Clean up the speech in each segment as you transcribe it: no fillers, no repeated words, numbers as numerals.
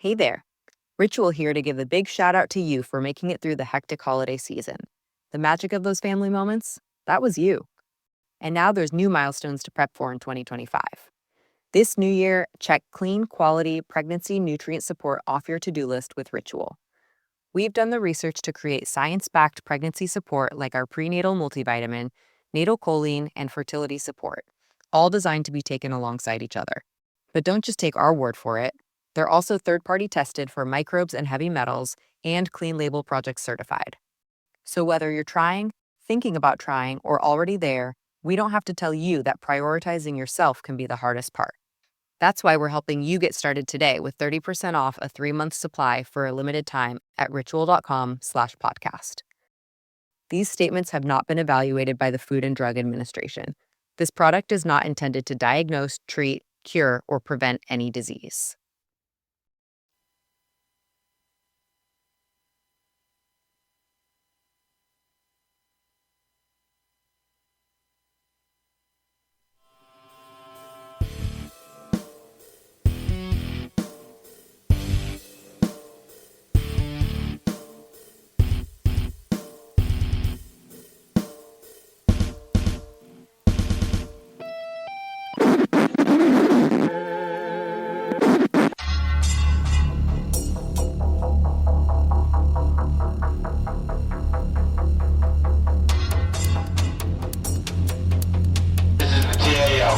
Hey there. Ritual here to give a big shout out to you for making it through the hectic holiday season. The magic of those family moments, that was you. And now there's new milestones to prep for in 2025. This new year, check clean, quality pregnancy nutrient support off your to-do list with Ritual. We've done the research to create science-backed pregnancy support like our prenatal multivitamin, natal choline, and fertility support, all designed to be taken alongside each other. But don't just take our word for it. They're also third-party tested for microbes and heavy metals and Clean Label Project certified. So whether you're trying, thinking about trying, or already there, we don't have to tell you that prioritizing yourself can be the hardest part. That's why we're helping you get started today with 30% off a 3-month supply for a limited time at ritual.com/podcast. These statements have not been evaluated by the Food and Drug Administration. This product is not intended to diagnose, treat, cure, or prevent any disease.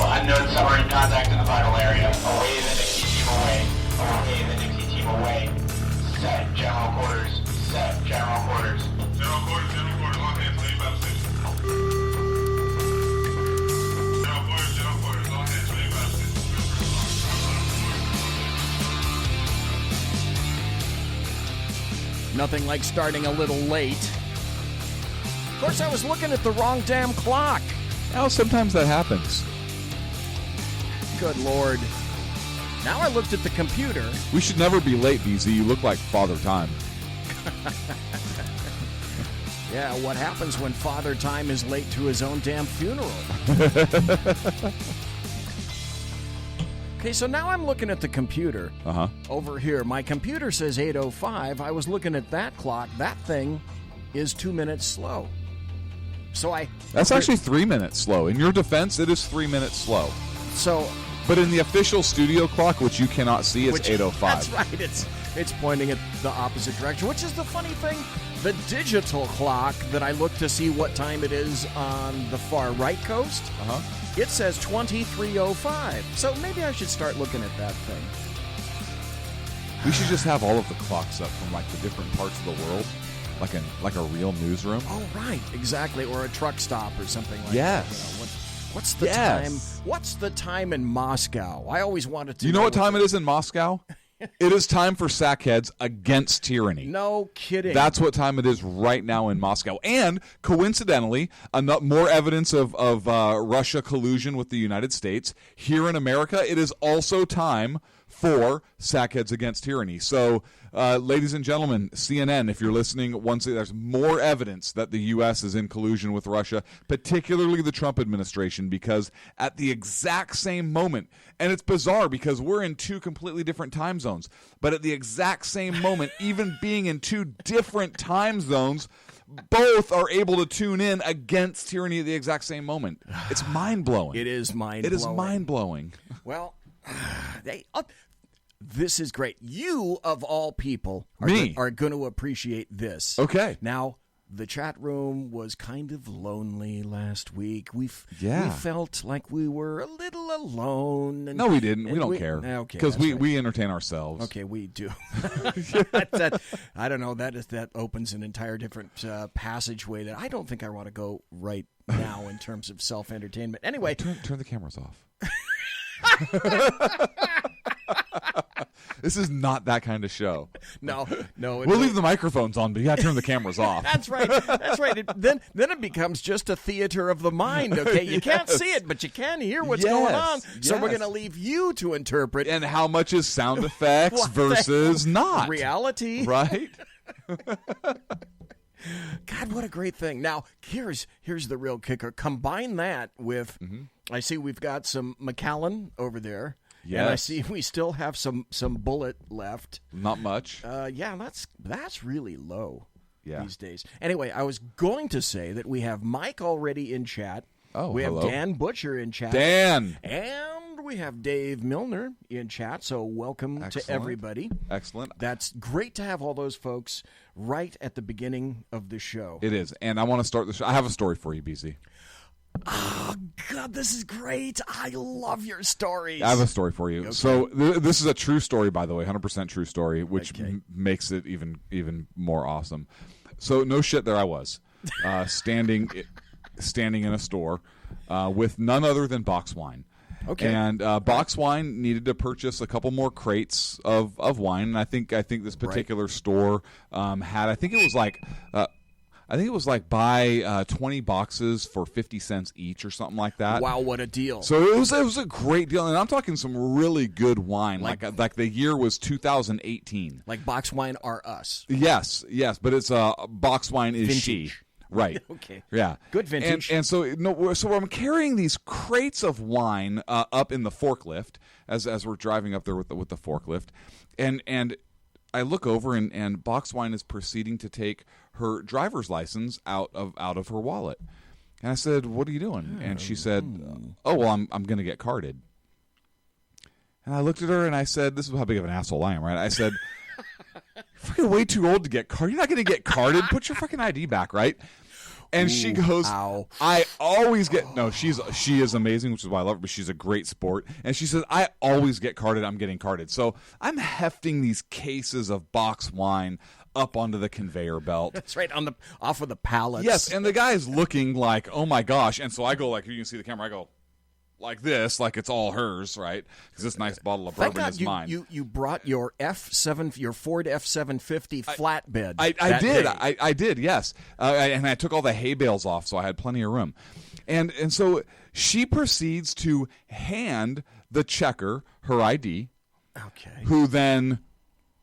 Unknown submarine contact in the vital area. Away the Nixie team away. Away the Nixie team away. Set general quarters. Set general quarters. General quarters, on hands, ready by the station. General quarters, on hands, ready by the station. Nothing like starting a little late. Of course, I was looking at the wrong damn clock. Well, sometimes that happens. Good Lord. Now I looked at the computer. We should never be late, BZ. You look like Father Time. Yeah, what happens when Father Time is late to his own damn funeral? Okay, so now I'm looking at the computer. Over here. My computer says 8:05. I was looking at that clock. That thing is 2 minutes slow. That's actually 3 minutes slow. In your defense, it is 3 minutes slow. But in the official studio clock, which you cannot see, it's 8:05. That's right. It's pointing at the opposite direction, which is the funny thing. The digital clock that I look to see what time it is on the far right coast, it says 23:05. So maybe I should start looking at that thing. We should just have all of the clocks up from like the different parts of the world. Like a real newsroom? Oh, right. Exactly. Or a truck stop or something like that. Yes. What's the time? What's the time in Moscow? I always wanted to know what time it is in Moscow? It is time for sackheads against tyranny. No kidding. That's what time it is right now in Moscow. And coincidentally, more evidence of Russia collusion with the United States. Here in America, it is also time for sackheads against tyranny. So, ladies and gentlemen, CNN, if you're listening, there's more evidence that the U.S. is in collusion with Russia, particularly the Trump administration, because at the exact same moment, and it's bizarre because we're in two completely different time zones, but at the exact same moment, even being in two different time zones, both are able to tune in against tyranny at the exact same moment. It's mind-blowing. It is mind-blowing. It is mind-blowing. Well, this is great. You, of all people, are going to appreciate this. Okay. Now, the chat room was kind of lonely last week. We felt like we were a little alone. No, we didn't. We don't care. Okay. Because we entertain ourselves. Okay, we do. I don't know. That opens an entire different passageway that I don't think I want to go right now in terms of self-entertainment. Anyway. Turn the cameras off. This is not that kind of show. No. We'll leave the microphones on, but you got to turn the cameras off. That's right. Then it becomes just a theater of the mind, okay? You can't see it, but you can hear what's going on. So we're going to leave you to interpret. And how much is sound effects versus not. Reality. Right? God, what a great thing. Now, here's the real kicker. Combine that with, I see we've got some McAllen over there. And I Yes. see we still have some bullet left. Not much. Yeah, that's really low Yeah. these days. Anyway, I was going to say that we have Mike already in chat. Oh, we have hello. Dan Butcher in chat. Dan. And we have Dave Milner in chat, so welcome to Excellent. everybody. Excellent. That's great to have all those folks right at the beginning of the show. It is. And I want to start the show. I have a story for you, BZ. Oh, God, this is great. I love your stories. I have a story for you. Okay. So this is a true story, by the way, 100% true story, which Okay. makes it even more awesome. So no shit, there I was, standing in a store with none other than Box Wine. Okay. And Box Wine needed to purchase a couple more crates of wine, and I think this particular store had, I think it was like buy 20 boxes for 50 cents each or something like that. Wow, what a deal. So it was a great deal, and I'm talking some really good wine. Like the year was 2018. Like Box Wine are us. Yes, but it's Box Wine is Vintage. she. Right. Okay. Yeah. Good vintage. And so I'm carrying these crates of wine up in the forklift as we're driving up there with the forklift, and I look over and Box Wine is proceeding to take her driver's license out of her wallet. And I said, "What are you doing?" And she said, "Oh, well, I'm going to get carded." And I looked at her and I said, "This is how big of an asshole I am, right?" I said, "You're fucking way too old to get carded. You're not going to get carded. Put your fucking ID back, right?" And she goes, ow. "I always get no." She is amazing, which is why I love her. But she's a great sport, and she says, "I always get carded. I'm getting carded." So I'm hefting these cases of Box Wine up onto the conveyor belt. That's right, off of the pallets. Yes, and the guy is looking like, "Oh my gosh!" And so I go like, you can see the camera. I go like this, like it's all hers, right? Because this nice bottle of Thank bourbon God is mine. you brought your your Ford F750 flatbed. I that did. day. I did, yes. And I took all the hay bales off, so I had plenty of room. And so she proceeds to hand the checker her ID, Okay. who then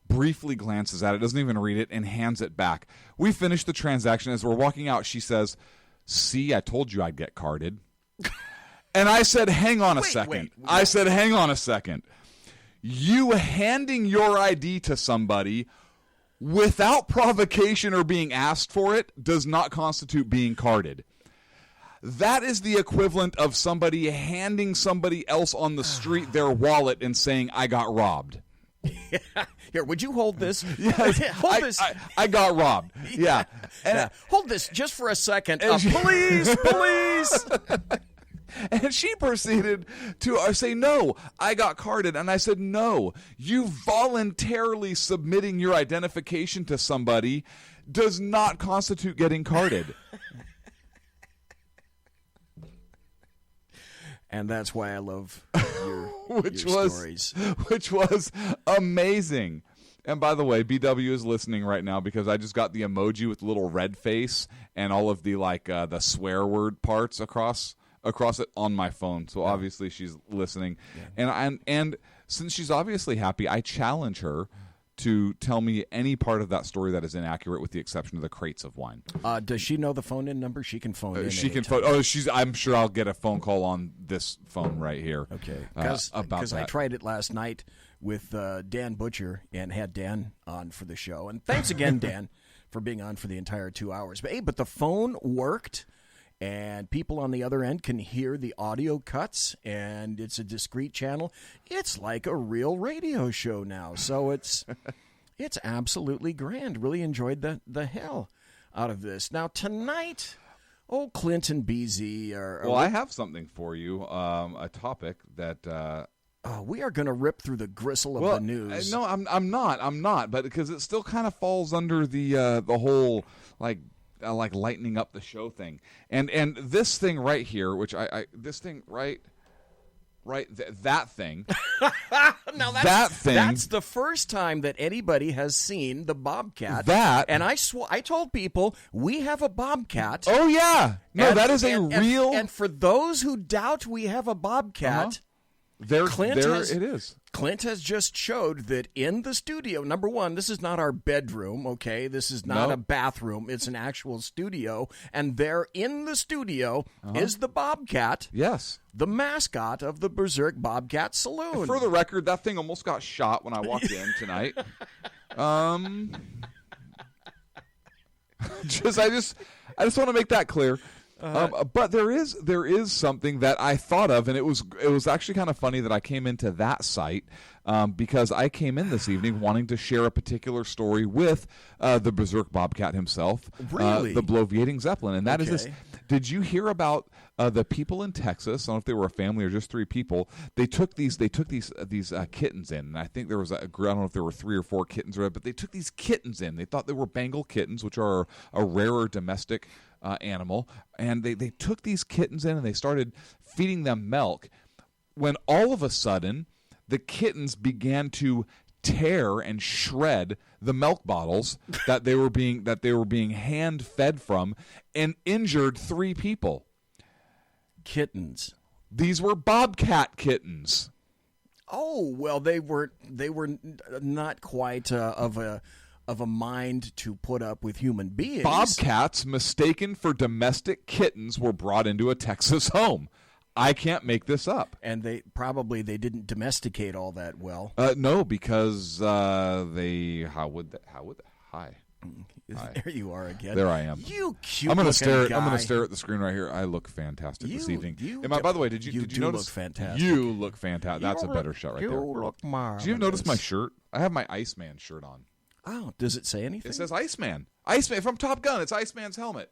briefly glances at it, doesn't even read it, and hands it back. We finish the transaction. As we're walking out, she says, "See, I told you I'd get carded." And I said, hang on a second. I said, hang on a second. You handing your ID to somebody without provocation or being asked for it does not constitute being carded. That is the equivalent of somebody handing somebody else on the street their wallet and saying, "I got robbed." Here, would you hold this? Yes, Hold this. I got robbed. Yeah. And, Hold this just for a second. Police! And she proceeded to say, "No, I got carded." And I said, "No, you voluntarily submitting your identification to somebody does not constitute getting carded." And that's why I love your stories. Which was amazing. And by the way, BW is listening right now because I just got the emoji with the little red face and all of the the swear word parts across it on my phone. So obviously she's listening. Yeah. And since she's obviously happy, I challenge her to tell me any part of that story that is inaccurate, with the exception of the crates of wine. Does she know the phone-in number? She can phone in. She can anytime. phone. I'm sure I'll get a phone call on this phone right here. Okay, about because I that. tried it last night with Dan Butcher and had Dan on for the show. And thanks again, Dan, for being on for the entire 2 hours. But the phone worked, and people on the other end can hear the audio cuts, and it's a discrete channel. It's like a real radio show now, so it's absolutely grand. Really enjoyed the hell out of this. Now tonight, Clint and BZ are. Well, I have something for you, a topic that. We are going to rip through the gristle of the news. No, I'm not. But because it still kind of falls under the whole like lightening up the show thing, and this thing right here, which this thing right, that thing. Now that thing. That's the first time that anybody has seen the Bobcat. And I told people we have a Bobcat. Oh yeah, no, that is real. And for those who doubt we have a Bobcat. There Clint it is. Clint has just showed that in the studio, number one, this is not our bedroom, okay? This is not a bathroom. It's an actual studio. And there in the studio is the Bobcat. Yes. The mascot of the Berserk Bobcat Saloon. And for the record, that thing almost got shot when I walked in tonight. I just want to make that clear. But there is something that I thought of, and it was actually kind of funny that I came into that site because I came in this evening wanting to share a particular story with the Berserk Bobcat himself, really? The Bloviating Zeppelin, and that is this. Did you hear about the people in Texas? I don't know if they were a family or just 3 people. They took these kittens in, and I think there was I don't know if there were 3 or 4 kittens, but they took these kittens in. They thought they were Bengal kittens, which are a rarer domestic animal, and they took these kittens in and they started feeding them milk, when all of a sudden the kittens began to tear and shred the milk bottles that they were being hand fed from, and injured 3 people. Kittens. These were bobcat kittens. Oh, well, they were not quite of a mind to put up with human beings. Bobcats mistaken for domestic kittens were brought into a Texas home. I can't make this up. And they didn't domesticate all that well. No, because how would hi. There you are again. There I am. You cute. I'm gonna stare guy. at the screen right here. I look fantastic this evening. By the way, did you notice? Look fantastic. You look fantastic. That's a better shot right there. You look marvelous. Did you notice my shirt? I have my Iceman shirt on. Oh, does it say anything? It says Iceman. Iceman from Top Gun. It's Iceman's helmet.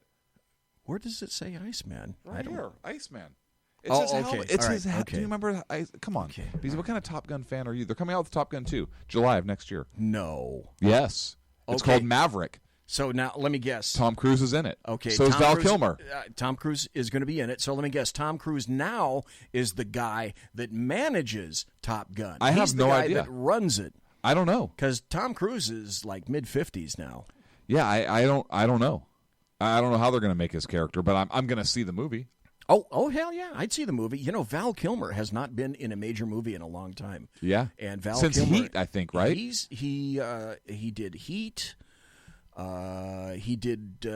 Where does it say Iceman? Right here, Iceman. It's his helmet. It's his helmet. Do you remember? Come on. Okay. Because what kind of Top Gun fan are you? They're coming out with Top Gun 2, July of next year. No. Yes. It's called Maverick. So now let me guess. Tom Cruise is in it. Okay. So is Val Kilmer. Tom Cruise is going to be in it. So let me guess. Tom Cruise now is the guy that manages Top Gun. I have no idea. He's the guy that runs it. I don't know. Because Tom Cruise is like mid-50s now. Yeah, I don't know. I don't know how they're going to make his character, but I'm going to see the movie. Oh, hell yeah. I'd see the movie. You know, Val Kilmer has not been in a major movie in a long time. Yeah. And Val Since Kilmer, Heat, I think, right? He did Heat. He did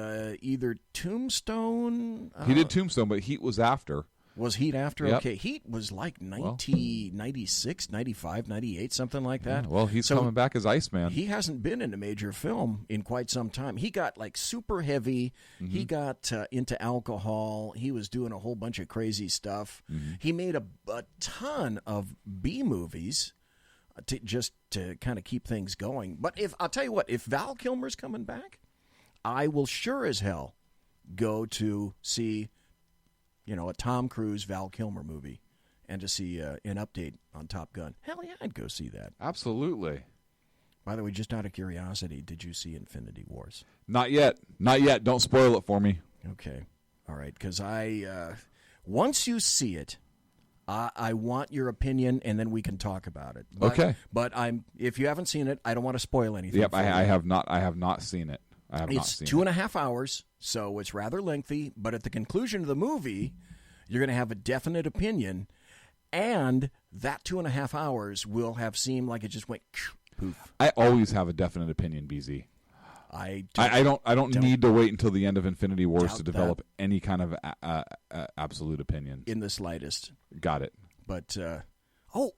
either Tombstone. He did Tombstone, but Heat was after. Was Heat after? Yep. Okay, Heat was like 96, 95, 98, something like that. Yeah, well, he's coming back as Iceman. He hasn't been in a major film in quite some time. He got like super heavy. Mm-hmm. He got into alcohol. He was doing a whole bunch of crazy stuff. Mm-hmm. He made a ton of B movies to kind of keep things going. But I'll tell you what, if Val Kilmer's coming back, I will sure as hell go to see a Tom Cruise, Val Kilmer movie, and to see an update on Top Gun. Hell yeah, I'd go see that. Absolutely. By the way, just out of curiosity, did you see Infinity Wars? Not yet. Not yet. Don't spoil it for me. Okay. All right, because once you see it, I want your opinion, and then we can talk about it. Okay. But if you haven't seen it, I don't want to spoil anything. Yep, I have not. I have not seen it. It's 2.5 hours, so it's rather lengthy. But at the conclusion of the movie, you're going to have a definite opinion, and that 2.5 hours will have seemed like it just went poof. I always have a definite opinion, BZ. I don't need to wait until the end of Infinity Wars to develop any kind of absolute opinion in the slightest. Got it. But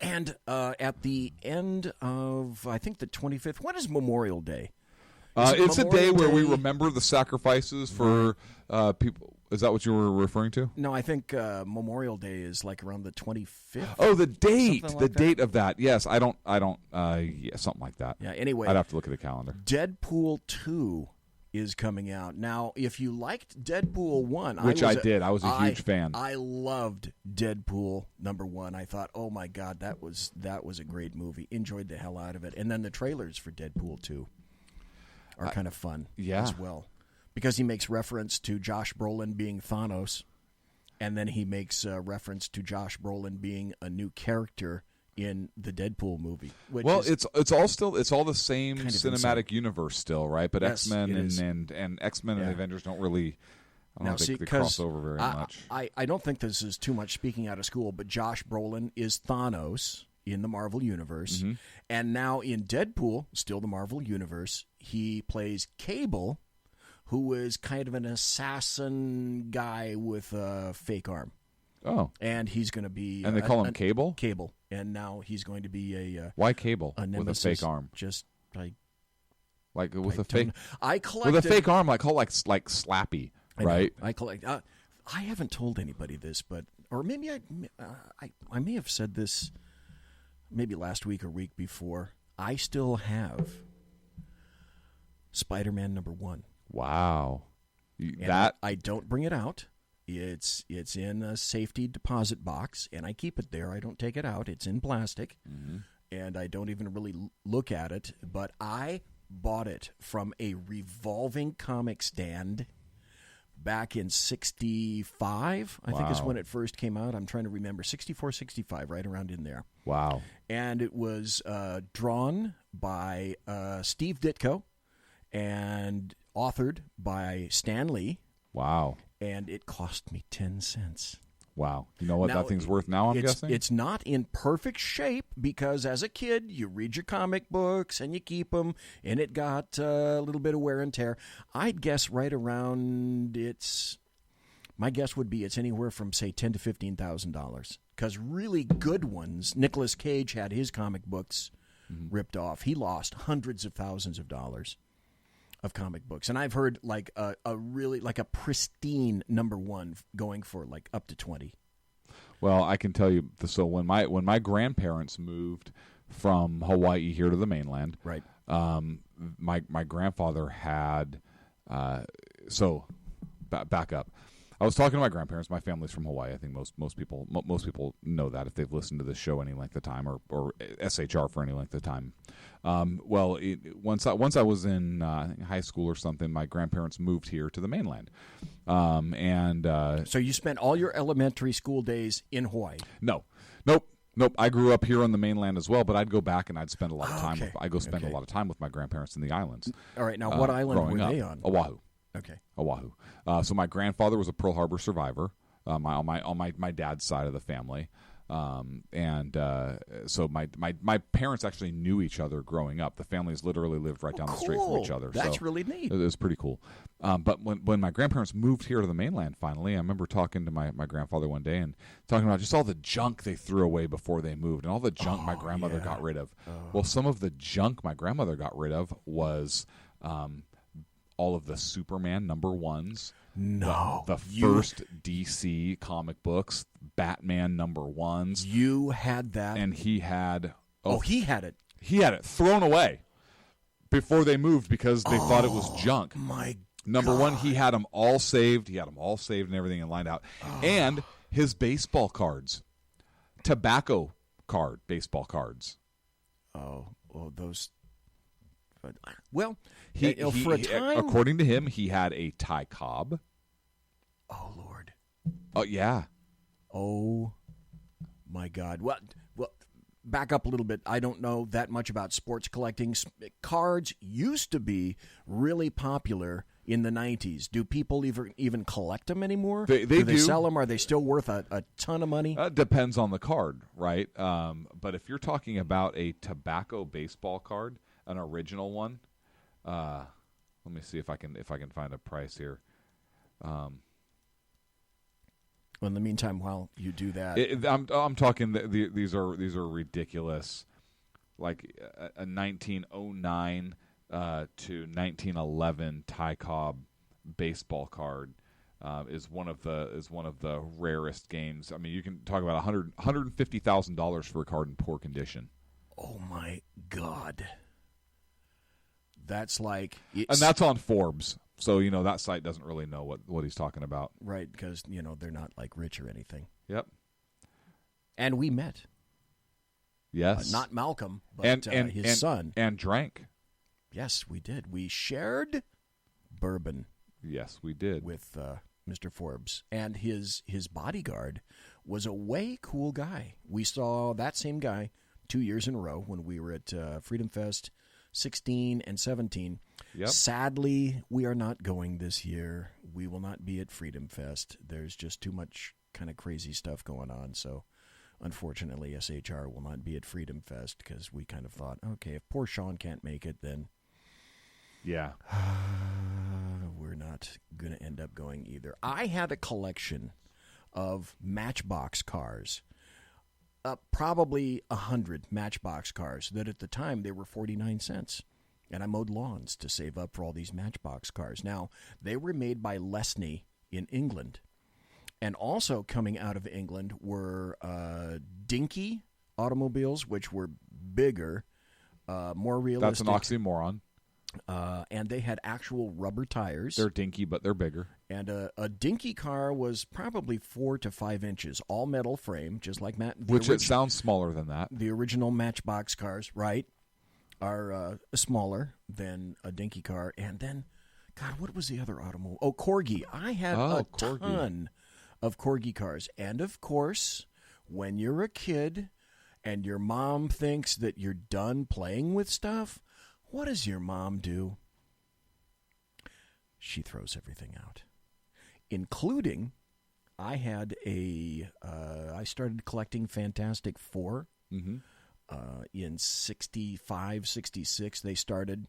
and at the end of I think the 25th. What is Memorial Day? It's a day where we remember the sacrifices for people. Is that what you were referring to? No, I think Memorial Day is like around the 25th. Oh, the date, like date of that. Yes, I don't. Something like that. Yeah. Anyway, I'd have to look at the calendar. Deadpool 2 is coming out now. If you liked Deadpool 1, which I did, I was a huge fan. I loved Deadpool #1. I thought, oh my God, that was a great movie. Enjoyed the hell out of it. And then the trailers for Deadpool 2 are kind of fun as well. Because he makes reference to Josh Brolin being Thanos, and then he makes reference to Josh Brolin being a new character in the Deadpool movie. It's all the same kind of cinematic universe still, right? But yes, X-Men and X-Men and Avengers don't really. I don't think they cross over very much. I don't think this is too much speaking out of school, but Josh Brolin is Thanos in the Marvel Universe. Mm-hmm. And now in Deadpool, still the Marvel Universe, he plays Cable, who is kind of an assassin guy with a fake arm. Oh. And he's going to be... And they call him Cable? Cable. And now he's going to be a... Why Cable a with a fake arm? Just like with a fake... I collected... With a fake arm, like Slappy, right? I haven't told anybody this, but... Or maybe I may have said this maybe last week or week before. I still have Spider-Man #1. Wow. I don't bring it out. It's in a safety deposit box, and I keep it there. I don't take it out. It's in plastic, and I don't even really look at it. But I bought it from a revolving comic stand back in 65, I think is when it first came out. I'm trying to remember. 64, 65, right around in there. Wow. And it was drawn by Steve Ditko and authored by Stan Lee. Wow. And it cost me 10 cents. Wow. You know what that thing's worth now, I'm guessing? It's not in perfect shape because as a kid, you read your comic books and you keep them, and it got a little bit of wear and tear. I'd guess right around my guess would be it's anywhere from, say, $10,000 to $15,000. Because really good ones, Nicolas Cage had his comic books ripped off. He lost hundreds of thousands of dollars of comic books, and I've heard like a really like a pristine #1 going for like up to 20. Well, I can tell you. So when my grandparents moved from Hawaii here to the mainland, right? My grandfather had back up. I was talking to my grandparents. My family's from Hawaii. I think most people know that if they've listened to this show any length of time or SHR for any length of time. Once I was in high school or something, my grandparents moved here to the mainland. So you spent all your elementary school days in Hawaii? Nope. I grew up here on the mainland as well, but I'd go back and I'd spend a lot of time. Okay. Spend a lot of time with my grandparents in the islands. All right. Now, what island were they on? Oahu. Okay. Oahu. So my grandfather was a Pearl Harbor survivor. On my dad's side of the family, so my parents actually knew each other growing up. The families literally lived right down the street from each other. That's really neat. It was pretty cool. But when my grandparents moved here to the mainland, finally, I remember talking to my grandfather one day and talking about just all the junk they threw away before they moved, and all the junk my grandmother got rid of. Well, some of the junk my grandmother got rid of was all of the Superman #1s. No. The first DC comic books, Batman #1s. You had that. And he had... he had it. He had it thrown away before they moved because they thought it was junk. My #1, he had them all saved. He had them all saved and everything and lined out. And his baseball cards. Tobacco card baseball cards. Those... Well, for a time... According to him, he had a Ty Cobb. Oh, Lord. Oh, yeah. Oh, my God. Well, back up a little bit. I don't know that much about sports collecting. Cards used to be really popular in the 90s. Do people even collect them anymore? They do. They sell them? Are they still worth a ton of money? Depends on the card, right? But if you're talking about a tobacco baseball card, an original one, let me see if I can find a price here. Well, in the meantime, while you do that, I'm talking. These are ridiculous. Like a 1909 to 1911 Ty Cobb baseball card is one of the rarest games. I mean, you can talk about $150,000 for a card in poor condition. Oh my God. That's like... And that's on Forbes. So, that site doesn't really know what he's talking about. Right, because, they're not, like, rich or anything. Yep. And we met. Yes. Not Malcolm, but his son. And drank. Yes, we did. We shared bourbon. Yes, we did. With Mr. Forbes. And his bodyguard was a way cool guy. We saw that same guy 2 years in a row when we were at Freedom Fest 16 and 17. Yep. Sadly, we are not going this year. We will not be at Freedom Fest. There's just too much kind of crazy stuff going on. So unfortunately, SHR will not be at Freedom Fest because we kind of thought, okay, if poor Sean can't make it, then Yeah. we're not going to end up going either. I had a collection of Matchbox cars, probably 100 Matchbox cars that at the time they were 49 cents. And I mowed lawns to save up for all these Matchbox cars. Now, they were made by Lesney in England. And also coming out of England were dinky automobiles, which were bigger, more realistic. That's an oxymoron. And they had actual rubber tires. They're dinky, but they're bigger. And a dinky car was probably 4 to 5 inches, all metal frame, just like Which it sounds smaller than that. The original Matchbox cars, right, are smaller than a dinky car. And then, God, what was the other automobile? Oh, Corgi. I had a ton of Corgi cars. And, of course, when you're a kid and your mom thinks that you're done playing with stuff, what does your mom do? She throws everything out, including I had I started collecting Fantastic Four in 65, 66. They started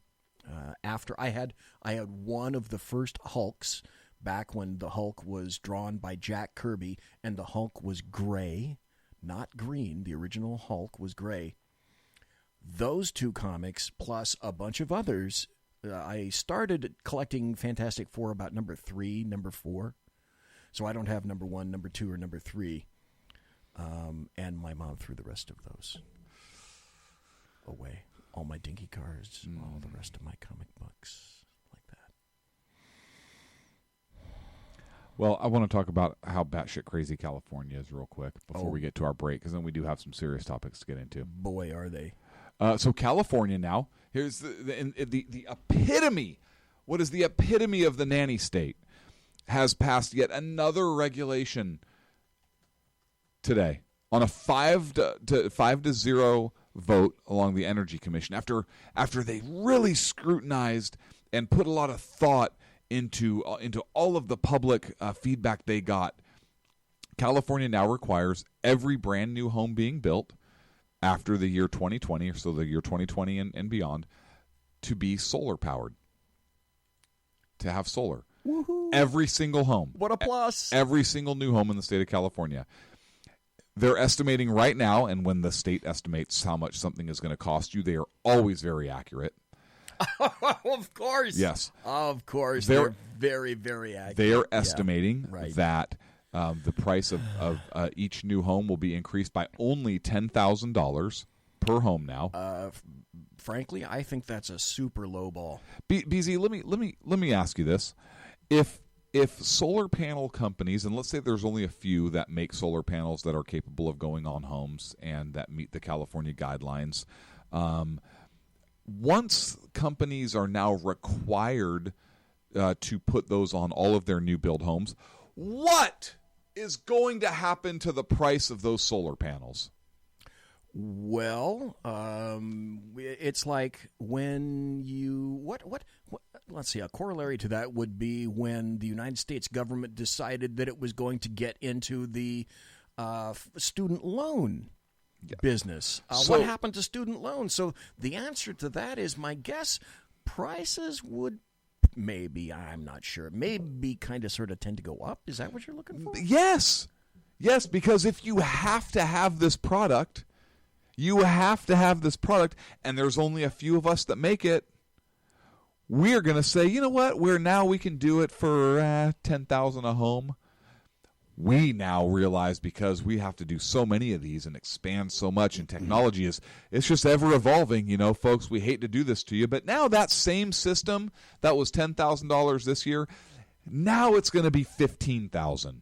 after I had one of the first Hulks back when the Hulk was drawn by Jack Kirby, and the Hulk was gray, not green. The original Hulk was gray. Those two comics, plus a bunch of others, I started collecting Fantastic Four about number 3, number 4. So I don't have number 1, number 2, or number 3. And my mom threw the rest of those away. All my dinky cars, all the rest of my comic books, like that. Well, I want to talk about how batshit crazy California is real quick before we get to our break, because then we do have some serious topics to get into. Boy, are they. So California now, here's the epitome. What is the epitome of the nanny state? Has passed yet another regulation today on a 5-0 vote along the Energy Commission after they really scrutinized and put a lot of thought into all of the public feedback they got. California now requires every brand new home being built after the year 2020, or so the year 2020 and beyond, to be solar powered, to have solar. Woohoo. Every single home. What a plus. Every single new home in the state of California. They're estimating right now, and when the state estimates how much something is going to cost you, they are always very accurate. Of course. Yes. Of course. They're very, very accurate. They are estimating right. that the price of each new home will be increased by only $10,000 per home now. Frankly, I think that's a super low ball. BZ, let me ask you this: if solar panel companies, and let's say there's only a few that make solar panels that are capable of going on homes and that meet the California guidelines, once companies are now required to put those on all of their new build homes, what is going to happen to the price of those solar panels? Well, it's like when you what let's see, a corollary to that would be when the United States government decided that it was going to get into the student loan business. What happened to student loans? So the answer to that is, my guess, prices would maybe, I'm not sure, maybe kind of sort of tend to go up. Is that what you're looking for? Yes, because if you have to have this product, and there's only a few of us that make it, we're going to say, you know what, we can do it for $10,000 a home. We now realize, because we have to do so many of these and expand so much, and technology it's just ever evolving, folks, we hate to do this to you, but now that same system that was $10,000 this year, now it's going to be $15,000.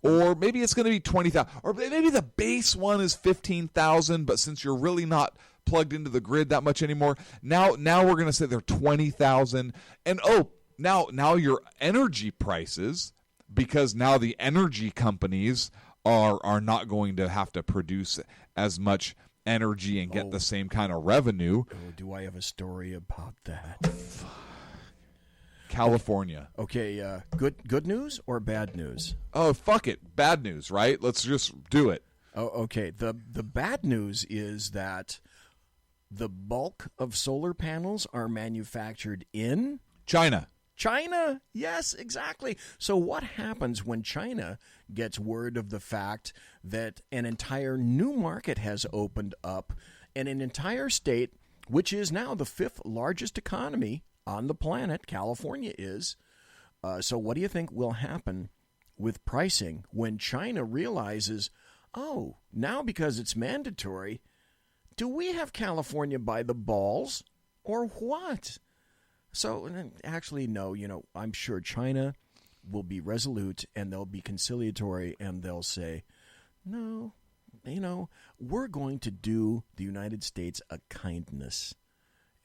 Or maybe it's going to be $20,000. Or maybe the base one is $15,000, but since you're really not plugged into the grid that much anymore, now we're going to say they're $20,000. And now your energy prices, because now the energy companies are not going to have to produce as much energy and get the same kind of revenue. Oh, do I have a story about that? California. Okay, good news or bad news? Oh, fuck it. Bad news, right? Let's just do it. Oh, okay. The bad news is that the bulk of solar panels are manufactured in China. China. Yes, exactly. So what happens when China gets word of the fact that an entire new market has opened up in an entire state, which is now the 5th largest economy on the planet? California is. So what do you think will happen with pricing when China realizes, oh, now because it's mandatory, do we have California by the balls or what? So actually, no, I'm sure China will be resolute and they'll be conciliatory and they'll say, no, we're going to do the United States a kindness.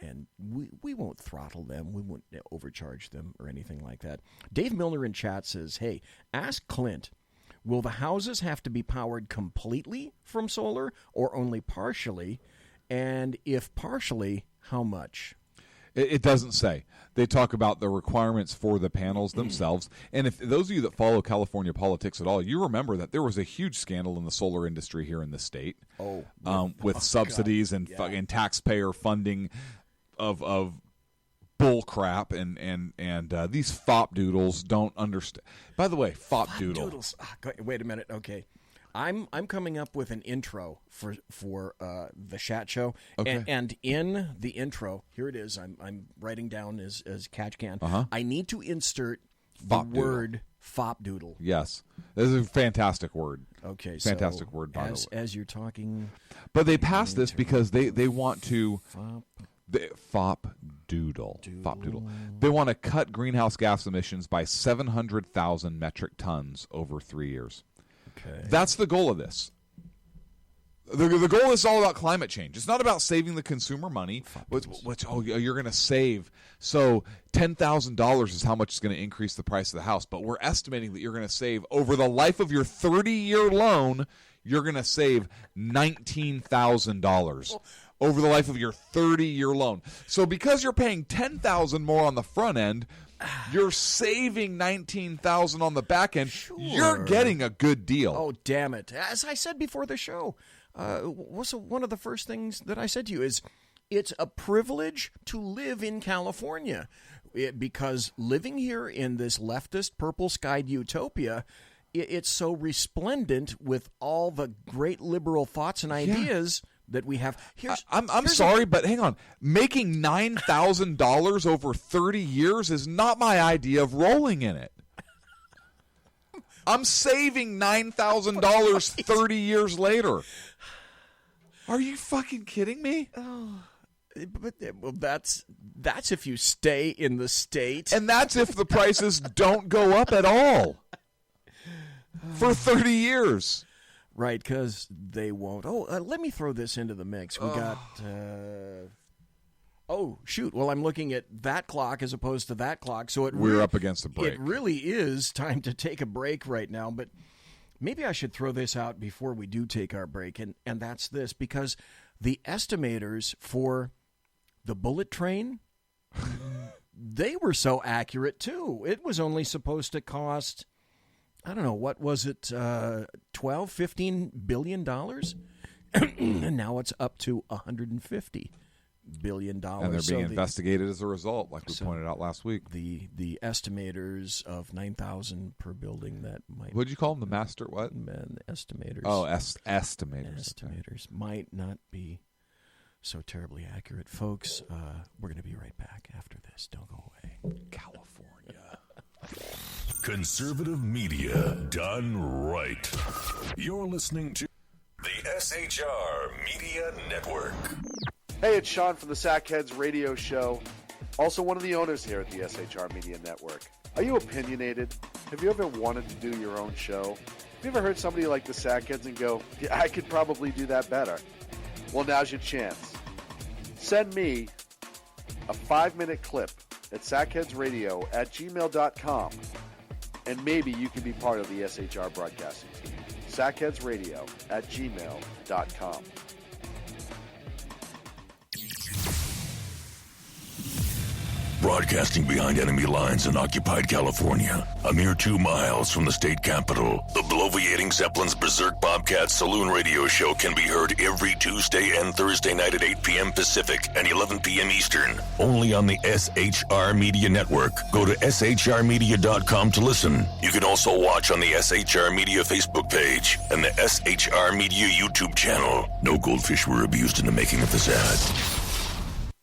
And we won't throttle them. We won't overcharge them or anything like that. Dave Milner in chat says, hey, ask Clint, will the houses have to be powered completely from solar or only partially? And if partially, how much? It doesn't say. They talk about the requirements for the panels themselves. And if those of you that follow California politics at all, you remember that there was a huge scandal in the solar industry here in the state. With subsidies and fucking taxpayer funding of bull crap and these fop doodles don't understand. By the way, fop doodle. Wait a minute. Okay. I'm coming up with an intro for the Chat Show, okay. and in the intro, here it is. I'm writing down as catch can. I need to insert the word fop doodle. Yes, this is a fantastic word. Okay, fantastic word. By the way, as you're talking, but they passed this because they want to fop doodle. Fop doodle. They want to cut greenhouse gas emissions by 700,000 metric tons over 3 years. Okay. That's the goal of this. The goal is all about climate change. It's not about saving the consumer money. You're going to save. So $10,000 is how much it's going to increase the price of the house. But we're estimating that you're going to save over the life of your 30-year loan, you're going to save $19,000 over the life of your 30-year loan. So because you're paying $10,000 more on the front end, you're saving $19,000 on the back end. Sure. You're getting a good deal. Oh, damn it. As I said before the show, one of the first things that I said to you is it's a privilege to live in California because living here in this leftist purple-skied utopia, it's so resplendent with all the great liberal thoughts and ideas that we have. I'm sorry, but hang on. Making $9,000 over 30 years is not my idea of rolling in it. I'm saving $9,000 30 years later. Are you fucking kidding me? Oh, but that's if you stay in the state. And that's if the prices don't go up at all for 30 years. Right, because they won't. Let me throw this into the mix. We got... shoot. Well, I'm looking at that clock as opposed to that clock. So we're up against the break. It really is time to take a break right now. But maybe I should throw this out before we do take our break. And that's this. Because the estimators for the bullet train, they were so accurate, too. It was only supposed to cost... I don't know, what was it, $12, $15 billion? And now it's up to $150 billion. And they're being investigated as a result, like we pointed out last week. The estimators of 9,000 per building that might... What'd you call them, the master what? The estimators. Oh, estimators. Estimators might not be so terribly accurate. Folks, we're going to be right back after this. Don't go away. California. Conservative media done right. You're listening to the SHR Media Network. Hey, it's Sean from the Sackheads Radio Show, also one of the owners here at the SHR Media Network. Are you opinionated? Have you ever wanted to do your own show? Have you ever heard somebody like the Sackheads and go, yeah, I could probably do that better? Well, now's your chance. Send me a 5-minute clip at sackheadsradio@gmail.com. And maybe you can be part of the SHR broadcasting team. sackheadsradio@gmail.com. Broadcasting behind enemy lines in occupied California, a mere 2 miles from the state capital, the bloviating Zeppelin's Berserk Bobcat Saloon radio show can be heard every Tuesday and Thursday night at 8 p.m. Pacific and 11 p.m. Eastern, only on the SHR Media Network. Go to shrmedia.com to listen. You can also watch on the SHR Media Facebook page and the SHR Media YouTube channel. No goldfish were abused in the making of this ad.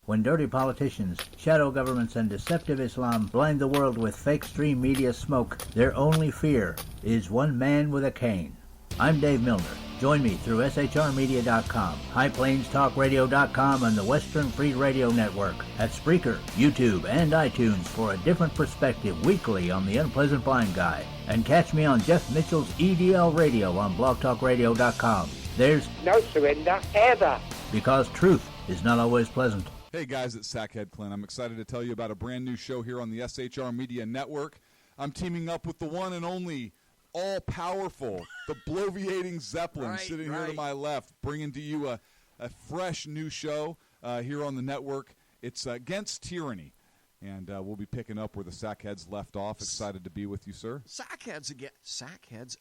When dirty politicians, shadow governments, and deceptive Islam blind the world with fake stream media smoke, their only fear is one man with a cane. I'm Dave Milner. Join me through shrmedia.com, highplainstalkradio.com, and the Western Free Radio Network at Spreaker, YouTube, and iTunes for a different perspective weekly on the Unpleasant Blind Guy. And catch me on Jeff Mitchell's EDL Radio on blogtalkradio.com. There's no surrender ever. Because truth is not always pleasant. Hey guys, it's Sackhead Clint. I'm excited to tell you about a brand new show here on the SHR Media Network. I'm teaming up with the one and only all-powerful, the bloviating Zeppelin sitting here to my left, bringing to you a fresh new show here on the network. It's Against Tyranny. And we'll be picking up where the Sackheads left off. Excited to be with you, sir. Sackheads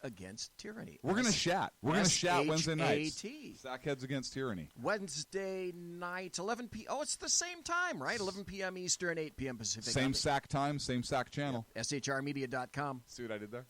Against Tyranny. We're going to chat. We're going to chat Wednesday nights. S-H-A-T. Sackheads Against Tyranny. Wednesday night, 11 p.m. Oh, it's the same time, right? 11 p.m. Eastern, 8 p.m. Pacific. Same Sack time, same Sack channel. Yeah. SHRmedia.com. See what I did there?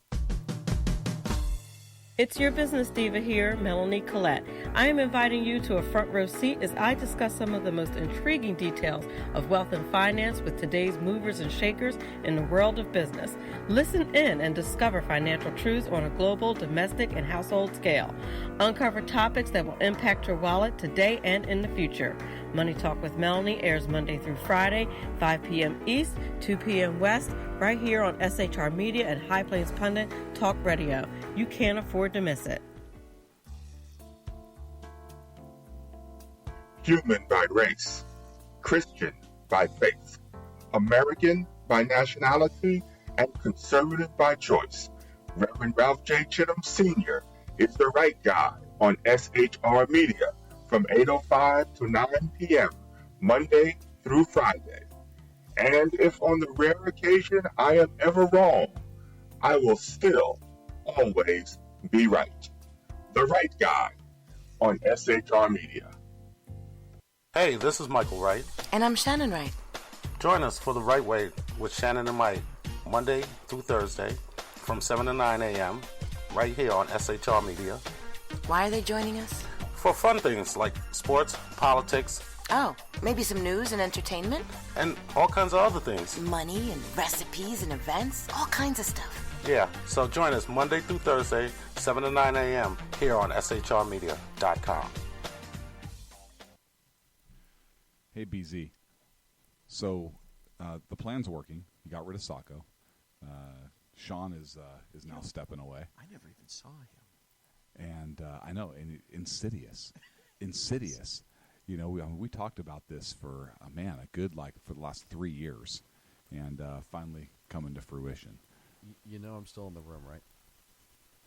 It's your business diva here, Melanie Collette. I am inviting you to a front row seat as I discuss some of the most intriguing details of wealth and finance with today's movers and shakers in the world of business. Listen in and discover financial truths on a global, domestic, and household scale. Uncover topics that will impact your wallet today and in the future. Money Talk with Melanie airs Monday through Friday, 5 p.m. East, 2 p.m. West, right here on SHR Media and High Plains Pundit Talk Radio. You can't afford to miss it. Human by race, Christian by faith, American by nationality, and conservative by choice. Reverend Ralph J. Chittum Sr. is the right guy on SHR Media from 8:05 to 9 p.m. Monday through Friday. And if on the rare occasion I am ever wrong, I will still always be right. The right guy on SHR Media. Hey, this is Michael Wright. And I'm Shannon Wright. Join us for The Right Way with Shannon and Mike, Monday through Thursday from 7 to 9 a.m. right here on SHR Media. Why are they joining us? For fun things like sports, politics. Oh, maybe some news and entertainment? And all kinds of other things. Money and recipes and events, all kinds of stuff. Yeah, so join us Monday through Thursday, 7 to 9 a.m. here on shrmedia.com. Hey, BZ. So the plan's working. You got rid of Sacco. Sean is now stepping away. I never even saw him. And I know, and insidious. You know, we talked about this for for the last 3 years, and finally coming to fruition. You know, I'm still in the room, right?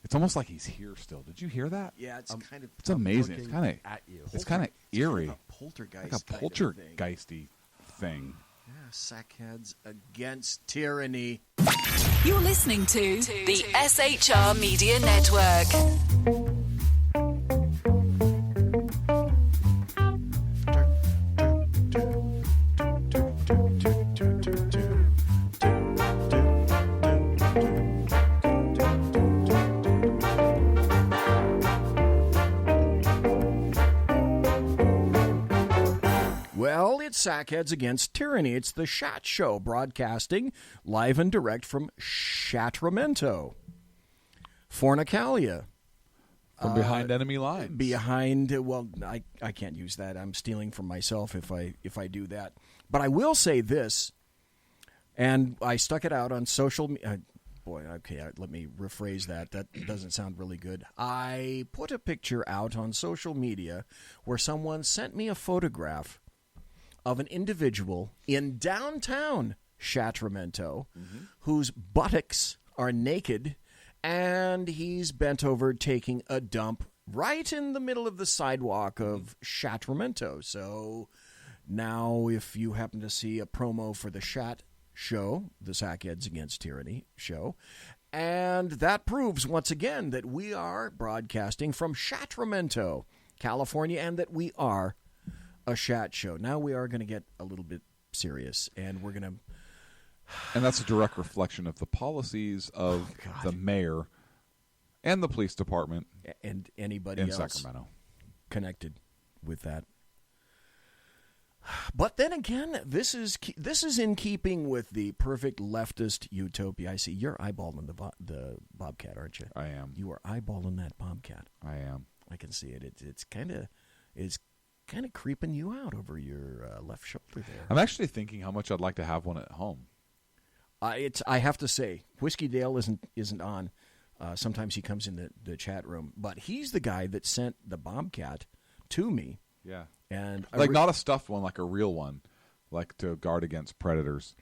It's almost like he's here still. Did you hear that? Yeah, it's kind of. It's amazing. It's kind of at you. It's kind of eerie. Kind of a poltergeist. Like a poltergeisty thing. Yeah, Sackheads Against Tyranny. You're listening to the SHR Media Network. Well, it's Sackheads Against Tyranny. It's the Shat Show, broadcasting live and direct from Shatramento, Fornicalia. From behind enemy lines. I can't use that. I'm stealing from myself if I do that. But I will say this, and I stuck it out on social media. Let me rephrase that. That doesn't sound really good. I put a picture out on social media where someone sent me a photograph of an individual in downtown Shatramento whose buttocks are naked, and he's bent over taking a dump right in the middle of the sidewalk of Shatramento. So Now, if you happen to see a promo for the Shat show, the Sackheads Against Tyranny show, and that proves once again that we are broadcasting from Sacramento, California, and that we are a Shat show. Now we are going to get a little bit serious, and we're going to... And that's a direct reflection of the policies of the mayor and the police department and anybody in else Sacramento connected with that. But then again, this is in keeping with the perfect leftist utopia. I see you're eyeballing the Bobcat, aren't you? I am. You are eyeballing that Bobcat. I am. I can see it. It's kind of creeping you out over your left shoulder there. I'm actually thinking how much I'd like to have one at home. I have to say, Whiskey Dale isn't on. Sometimes he comes in the chat room, but he's the guy that sent the Bobcat to me. Yeah. And not a stuffed one, like a real one, like to guard against predators.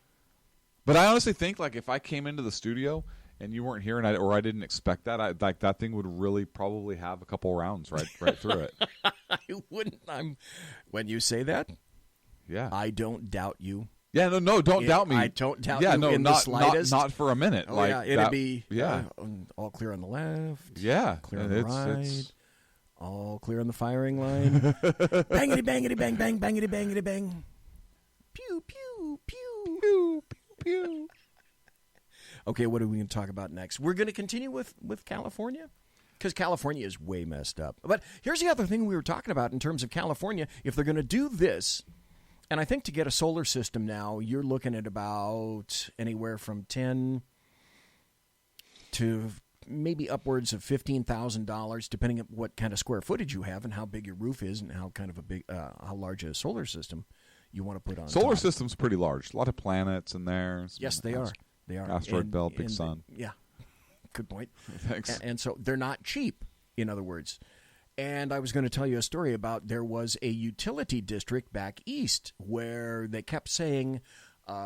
But I honestly think, like, if I came into the studio and you weren't here, or I didn't expect that, that thing would really probably have a couple rounds right through it. I wouldn't. When you say that, yeah, I don't doubt you. Yeah, no, don't doubt me. I don't doubt you in the slightest. Not for a minute. Oh, like yeah, it'd be yeah, all clear on the left. Yeah, clear on the right. All clear on the firing line. Bangity, bangity, bang, bang, bangity, bangity, bang. Pew, pew, pew, pew, pew, pew. Okay, what are we going to talk about next? We're going to continue with California, because California is way messed up. But here's the other thing we were talking about in terms of California. If they're going to do this, and I think to get a solar system now, you're looking at about anywhere from $10,000 to maybe upwards of $15,000, depending on what kind of square footage you have and how big your roof is and how kind of how large a solar system you want to put on. Solar system's pretty large. A lot of planets in there. Yes, they are. They are. Asteroid belt, big sun. Yeah, good point. Thanks. And so they're not cheap, in other words. And I was going to tell you a story about there was a utility district back east where they kept saying,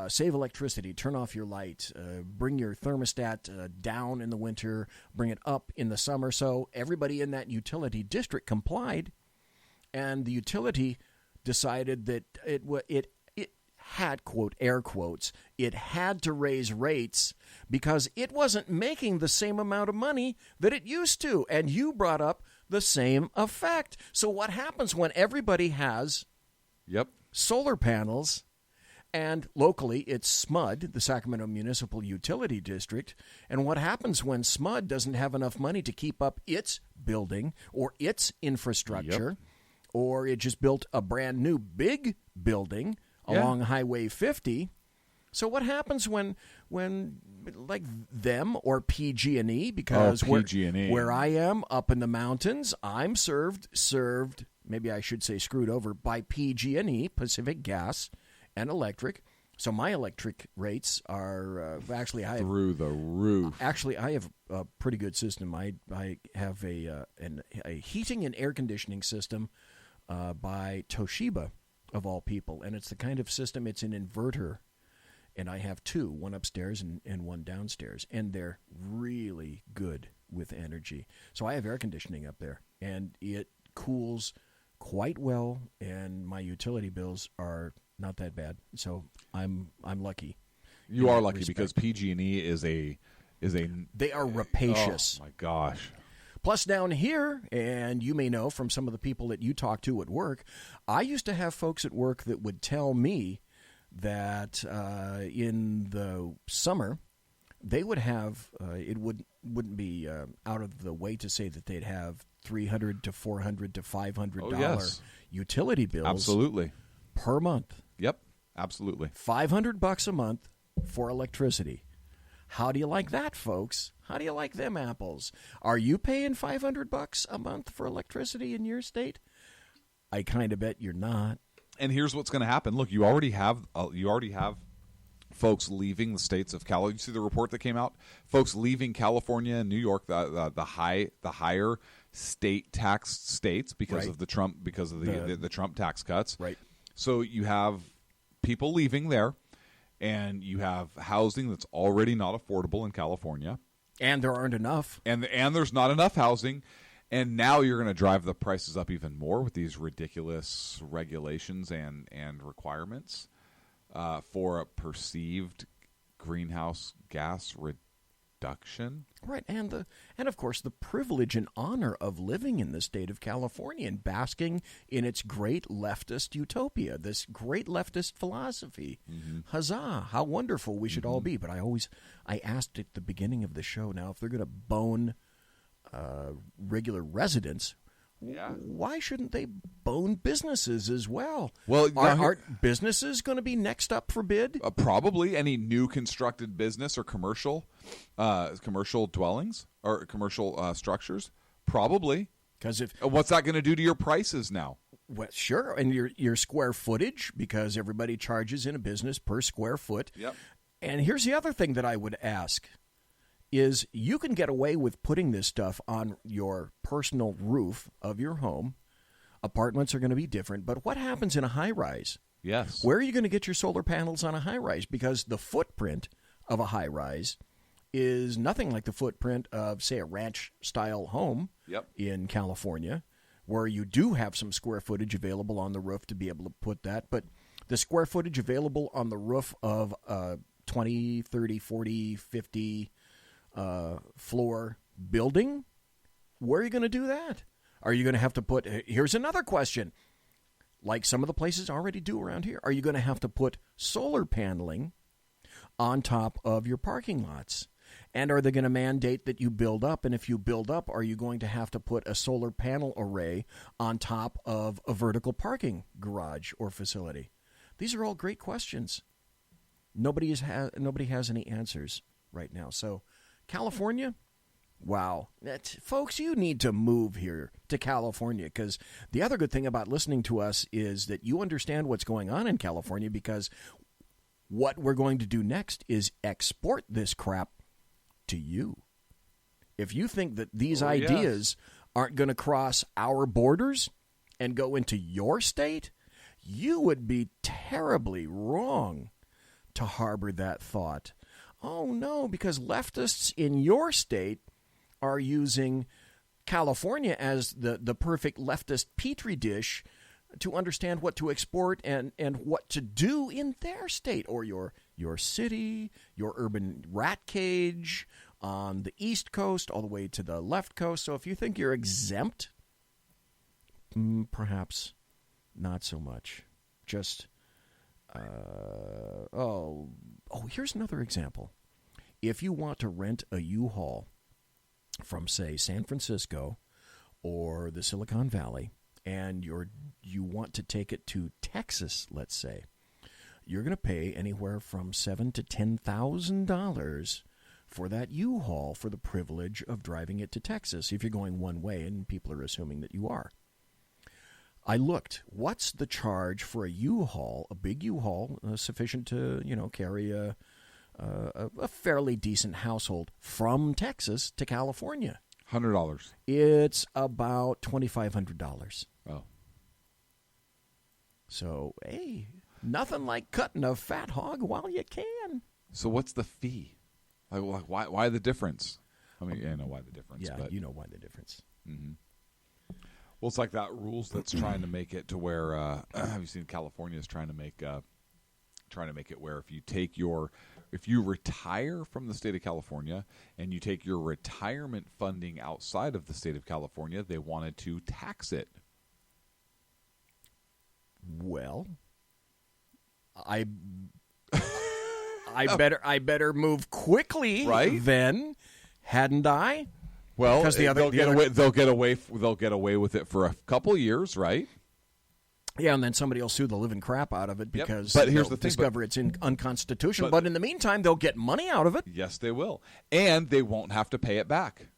save electricity, turn off your light, bring your thermostat down in the winter, bring it up in the summer. So everybody in that utility district complied, and the utility decided that it had, quote, air quotes, it had to raise rates because it wasn't making the same amount of money that it used to. And you brought up the same effect. So what happens when everybody has solar panels? And locally, it's SMUD, the Sacramento Municipal Utility District. And what happens when SMUD doesn't have enough money to keep up its building or its infrastructure, or it just built a brand new big building along Highway 50? So what happens when like them or PG&E, because where I am up in the mountains, I'm served, maybe I should say screwed over, by PG&E, Pacific Gas and Electric. So my electric rates are actually I have, through the roof. Actually, I have a pretty good system. I have a heating and air conditioning system by Toshiba, of all people, and it's the kind of system, it's an inverter, and I have two, one upstairs and one downstairs, and they're really good with energy. So I have air conditioning up there, and it cools quite well, and my utility bills are not that bad. So I'm lucky. You are lucky because PG&E is a they are rapacious. Oh my gosh. Plus down here, and you may know from some of the people that you talk to at work, I used to have folks at work that would tell me that in the summer they would have it wouldn't be out of the way to say that they'd have $300 to $400 to $500 utility bills. Absolutely. Per month. Yep, absolutely. $500 a month for electricity. How do you like that, folks? How do you like them apples? Are you paying $500 a month for electricity in your state? I kind of bet you're not. And here's what's going to happen. Look, you already have folks leaving the states of California. You see the report that came out? Folks leaving California and New York, the higher state tax states because of the Trump the Trump tax cuts. Right. So you have people leaving there, and you have housing that's already not affordable in California. And there aren't enough. And there's not enough housing. And now you're going to drive the prices up even more with these ridiculous regulations and requirements for a perceived greenhouse gas reduction. Right, and of course the privilege and honor of living in the state of California and basking in its great leftist utopia, this great leftist philosophy. Huzzah! How wonderful we should all be. But I asked at the beginning of the show, now if they're going to bone regular residents, why shouldn't they bone businesses as well? Well, aren't businesses going to be next up for bid? Probably any new constructed business or commercial dwellings or commercial structures. Probably, because what's that going to do to your prices now? Well, sure, and your square footage, because everybody charges in a business per square foot. Yep. And here's the other thing that I would ask. Is you can get away with putting this stuff on your personal roof of your home. Apartments are going to be different, but what happens in a high-rise? Yes. Where are you going to get your solar panels on a high-rise? Because the footprint of a high-rise is nothing like the footprint of, say, a ranch-style home in California, where you do have some square footage available on the roof to be able to put that. But the square footage available on the roof of 20, 30, 40, 50... floor building, where are you going to do that? Are you going to have to put, here's another question, like some of the places already do around here, are you going to have to put solar paneling on top of your parking lots? And are they going to mandate that you build up? And if you build up, are you going to have to put a solar panel array on top of a vertical parking garage or facility? These are all great questions. Nobody has any answers right now. So California, wow. Folks, you need to move here to California, because the other good thing about listening to us is that you understand what's going on in California, because what we're going to do next is export this crap to you. If you think that these ideas aren't going to cross our borders and go into your state, you would be terribly wrong to harbor that thought. Oh, no, because leftists in your state are using California as the perfect leftist petri dish to understand what to export and what to do in their state or your city, your urban rat cage on the East Coast all the way to the left coast. So if you think you're exempt, perhaps not so much. Just, here's another example. If you want to rent a U-Haul from, say, San Francisco or the Silicon Valley, and you want to take it to Texas, let's say, you're going to pay anywhere from $7,000 to $10,000 for that U-Haul for the privilege of driving it to Texas if you're going one way, and people are assuming that you are. I looked. What's the charge for a U-Haul, a big U-Haul, sufficient to carry a fairly decent household from Texas to California? $100. It's about $2,500. Oh. So, hey, nothing like cutting a fat hog while you can. So what's the fee? Like why the difference? I mean, I know why the difference. Yeah, but... you know why the difference. Mm-hmm. Well, it's like that rules that's trying to make it to where have you seen California is trying to make it where if you retire from the state of California and you take your retirement funding outside of the state of California, they wanted to tax it. Well, I better move quickly, right? Then, hadn't I? Well, because they'll get away with it for a couple years, right? Yeah, and then somebody will sue the living crap out of it because but here's the thing, discover it's unconstitutional. But in the meantime, they'll get money out of it. Yes, they will, and they won't have to pay it back.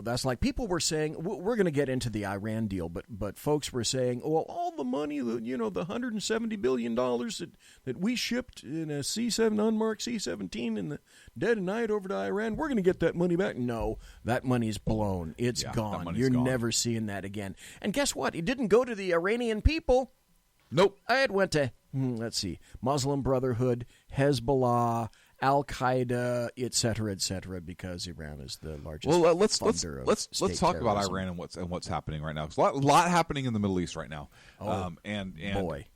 That's like people were saying. We're going to get into the Iran deal, but folks were saying, all the money, the $170 billion that we shipped in a C-7 unmarked C-17 in the dead of night over to Iran, we're going to get that money back. No, that money's blown. It's gone. You're never seeing that again. And guess what? It didn't go to the Iranian people. Nope. It went to, let's see, Muslim Brotherhood, Hezbollah, Al-Qaeda, et cetera, because Iran is the largest let's funder of let's state talk about terrorism. Iran and what's happening right now. 'Cause a lot happening in the Middle East right now. And boy.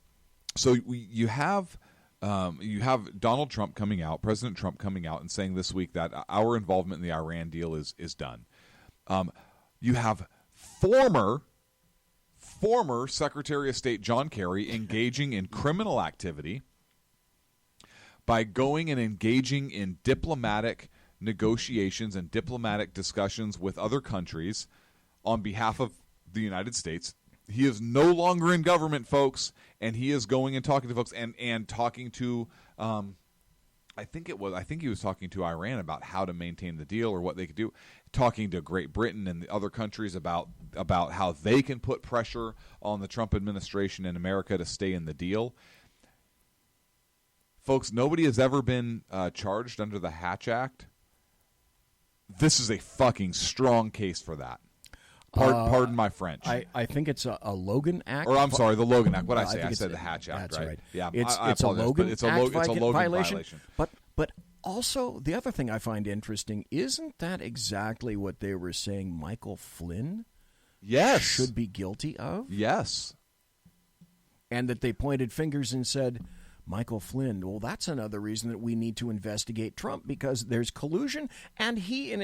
So you have Donald Trump coming out, President Trump coming out and saying this week that our involvement in the Iran deal is done. You have former Secretary of State John Kerry engaging in criminal activity by going and engaging in diplomatic negotiations and diplomatic discussions with other countries on behalf of the United States. He is no longer in government, folks, and he is going and talking to folks and talking to I think he was talking to Iran about how to maintain the deal or what they could do, talking to Great Britain and the other countries about how they can put pressure on the Trump administration and America to stay in the deal. Folks, nobody has ever been charged under the Hatch Act. This is a fucking strong case for that. Pardon my French. I think it's a Logan Act. Or I'm sorry, the Logan Act. What I say? I said the Hatch Act, that's right? Yeah, it's a Logan Act violation. But also, the other thing I find interesting, isn't that exactly what they were saying Michael Flynn should be guilty of? Yes. And that they pointed fingers and said, Michael Flynn, well, that's another reason that we need to investigate Trump, because there's collusion, and he and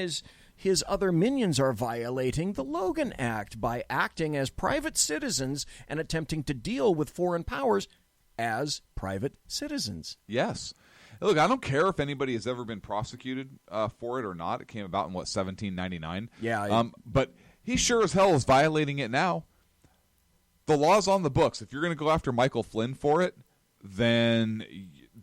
his other minions are violating the Logan Act by acting as private citizens and attempting to deal with foreign powers as private citizens. Yes. Look, I don't care if anybody has ever been prosecuted for it or not. It came about in, 1799? Yeah. But he sure as hell is violating it now. The law's on the books. If you're going to go after Michael Flynn for it, then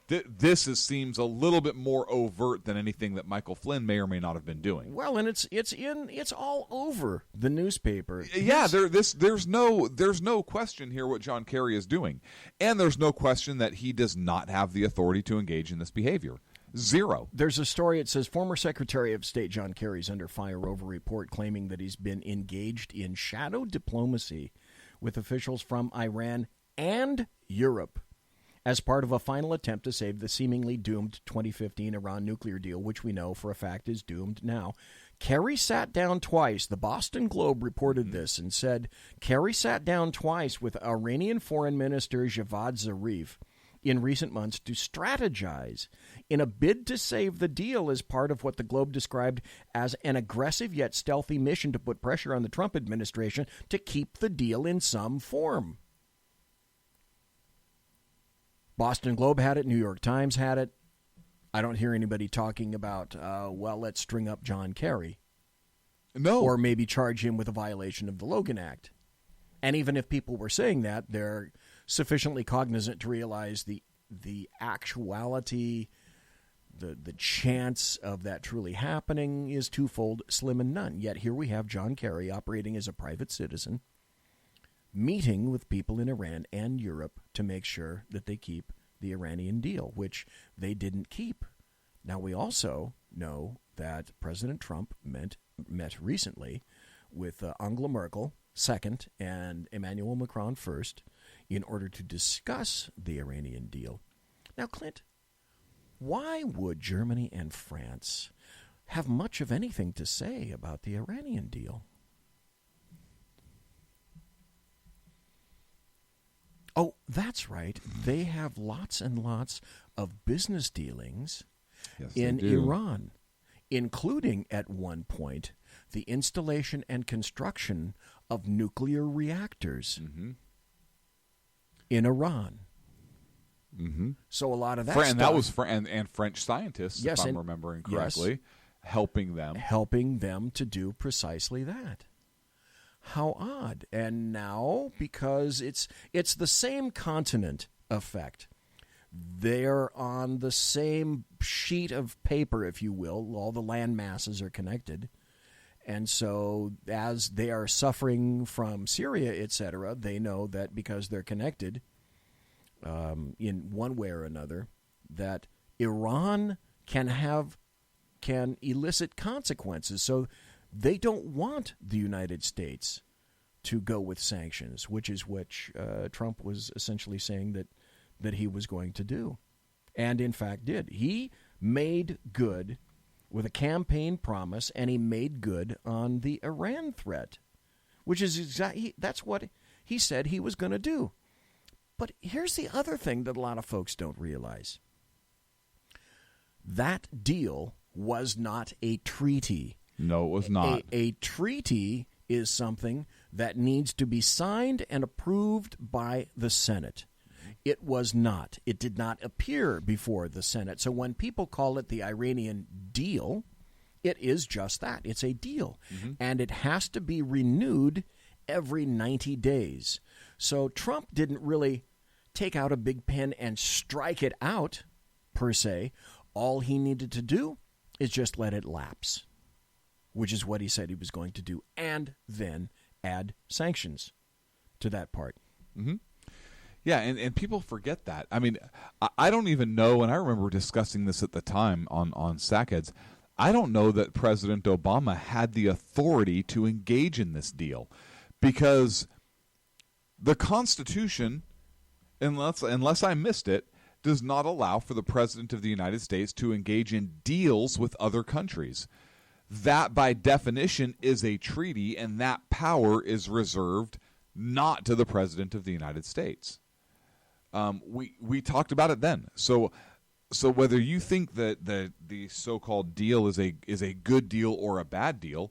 this seems a little bit more overt than anything that Michael Flynn may or may not have been doing. Well, and it's all over the newspaper. Yeah, there's no question here what John Kerry is doing, and there's no question that he does not have the authority to engage in this behavior. Zero. There's a story. It says former Secretary of State John Kerry's under fire over a report claiming that he's been engaged in shadow diplomacy with officials from Iran and Europe as part of a final attempt to save the seemingly doomed 2015 Iran nuclear deal, which we know for a fact is doomed now. Kerry sat down twice. The Boston Globe reported this and said Kerry sat down twice with Iranian Foreign Minister Javad Zarif in recent months to strategize in a bid to save the deal as part of what the Globe described as an aggressive yet stealthy mission to put pressure on the Trump administration to keep the deal in some form. Boston Globe had it. New York Times had it. I don't hear anybody talking about, let's string up John Kerry. No. Or maybe charge him with a violation of the Logan Act. And even if people were saying that, they're sufficiently cognizant to realize the actuality, the chance of that truly happening is twofold, slim and none. Yet here we have John Kerry operating as a private citizen, meeting with people in Iran and Europe to make sure that they keep the Iranian deal, which they didn't keep. Now, we also know that President Trump met recently with Angela Merkel second and Emmanuel Macron first in order to discuss the Iranian deal. Now, Clint, why would Germany and France have much of anything to say about the Iranian deal? Oh, that's right. They have lots and lots of business dealings in Iran, including, at one point, the installation and construction of nuclear reactors in Iran. Mm-hmm. So a lot of that and that was and French scientists, if I'm remembering correctly, helping them to do precisely that. How odd. And now, because it's the same continent effect, they're on the same sheet of paper, if you will. All the land masses are connected. And so as they are suffering from Syria, etc., they know that because they're connected in one way or another, that Iran can elicit consequences. So they don't want the United States to go with sanctions, which Trump was essentially saying that he was going to do, and in fact did. He made good with a campaign promise, and he made good on the Iran threat, which is exactly that's what he said he was going to do. But here's the other thing that a lot of folks don't realize. That deal was not a treaty. No, it was not. A treaty is something that needs to be signed and approved by the Senate. It was not. It did not appear before the Senate. So when people call it the Iranian deal, it is just that. It's a deal. And it has to be renewed every 90 days. So Trump didn't really take out a big pen and strike it out, per se. All he needed to do is just let it lapse, which is what he said he was going to do, and then add sanctions to that part. Yeah, and people forget that. I mean, I don't even know, and I remember discussing this at the time on Sackheads, I don't know that President Obama had the authority to engage in this deal, because the Constitution, unless I missed it, does not allow for the President of the United States to engage in deals with other countries. That, by definition, is a treaty, and that power is reserved not to the President of the United States. We talked about it then. So whether you think that the so-called deal is a good deal or a bad deal,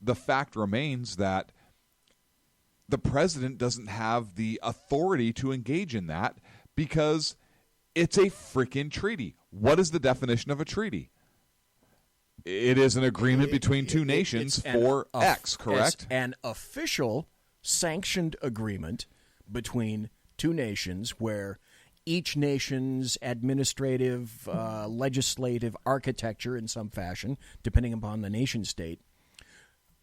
the fact remains that the President doesn't have the authority to engage in that, because it's a freaking treaty. What is the definition of a treaty? It is an agreement between two nations for X, correct? It's an official sanctioned agreement between two nations where each nation's administrative, legislative architecture in some fashion, depending upon the nation state,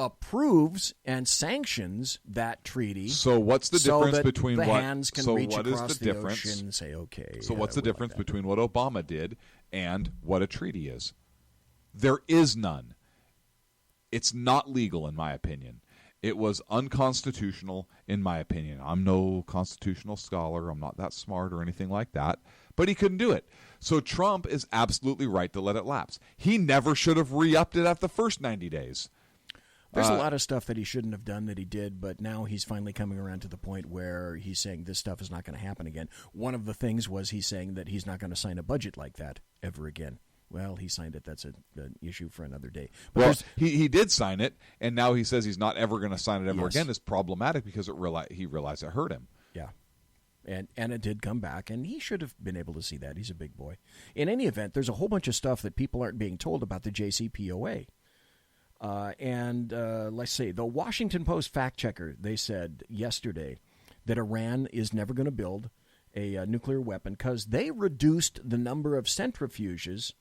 approves and sanctions that treaty. So what's the difference between the what? hands can so reach what across is the the difference? ocean and say, okay. So what's the difference between what Obama did and what a treaty is? There is none. It's not legal, in my opinion. It was unconstitutional, in my opinion. I'm no constitutional scholar. I'm not that smart or anything like that. But he couldn't do it. So Trump is absolutely right to let it lapse. He never should have re-upped it after the first 90 days. There's a lot of stuff that he shouldn't have done that he did, but now he's finally coming around to the point where he's saying this stuff is not going to happen again. One of the things was he's saying that he's not going to sign a budget like that ever again. Well, he signed it. That's an issue for another day. But well, he did sign it, and now he says he's not ever going to sign it ever again. It's problematic because he realized it hurt him. Yeah. And it did come back, and he should have been able to see that. He's a big boy. In any event, there's a whole bunch of stuff that people aren't being told about the JCPOA. Let's see, the Washington Post fact checker, they said yesterday that Iran is never going to build a nuclear weapon because they reduced the number of centrifuges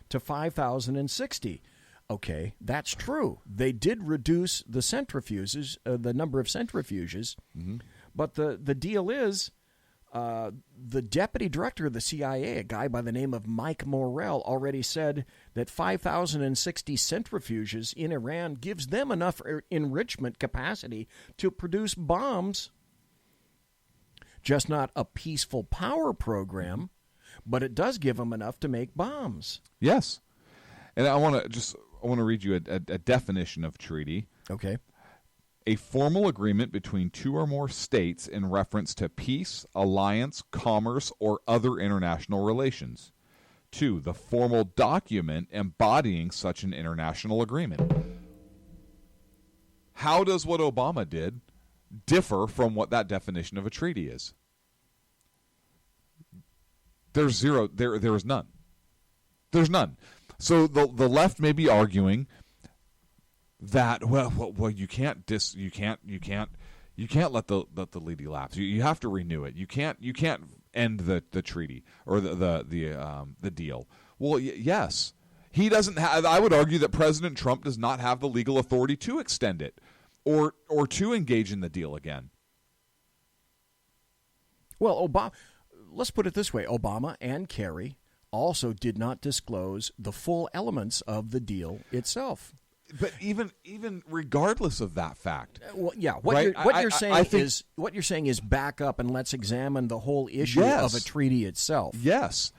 to 5,060. Okay, that's true. They did reduce the centrifuges, the number of centrifuges, but the deal is the deputy director of the CIA, a guy by the name of Mike Morrell, already said that 5,060 centrifuges in Iran gives them enough enrichment capacity to produce bombs. Just not a peaceful power program, but it does give them enough to make bombs. Yes. And I want to read you a definition of treaty. Okay. A formal agreement between two or more states in reference to peace, alliance, commerce, or other international relations. 2. The formal document embodying such an international agreement. How does what Obama did differ from what that definition of a treaty is? There's zero. There is none. There's none. So the left may be arguing that well you can't let the treaty lapse. You have to renew it. You can't end the treaty or the deal. Well, yes, he doesn't have. I would argue that President Trump does not have the legal authority to extend it or to engage in the deal again. Well, let's put it this way: Obama and Kerry also did not disclose the full elements of the deal itself. But even regardless of that fact, well, yeah, what you're saying is back up and let's examine the whole issue of a treaty itself. Yes,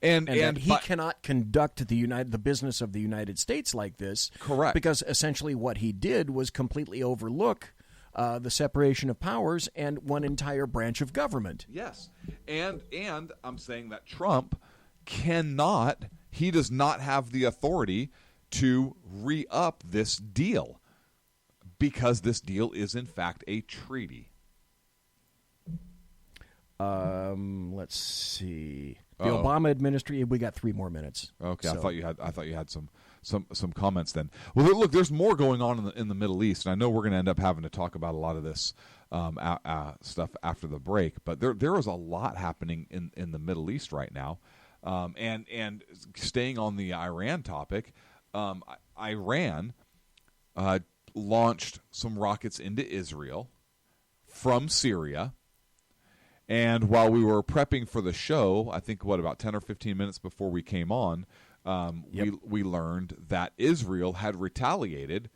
And that he cannot conduct the business of the United States like this. Correct. Because essentially what he did was completely overlook the separation of powers and one entire branch of government. Yes. And I'm saying that Trump he does not have the authority to re-up this deal because this deal is in fact a treaty. Let's see. The Obama administration. We got 3 more minutes. Okay, so. I thought you had some comments then. Well, look, there's more going on in the Middle East, and I know we're going to end up having to talk about a lot of this stuff after the break. But there is a lot happening in the Middle East right now, and staying on the Iran topic, Iran launched some rockets into Israel from Syria. And while we were prepping for the show, I think, about 10 or 15 minutes before we came on, we learned that Israel had retaliated.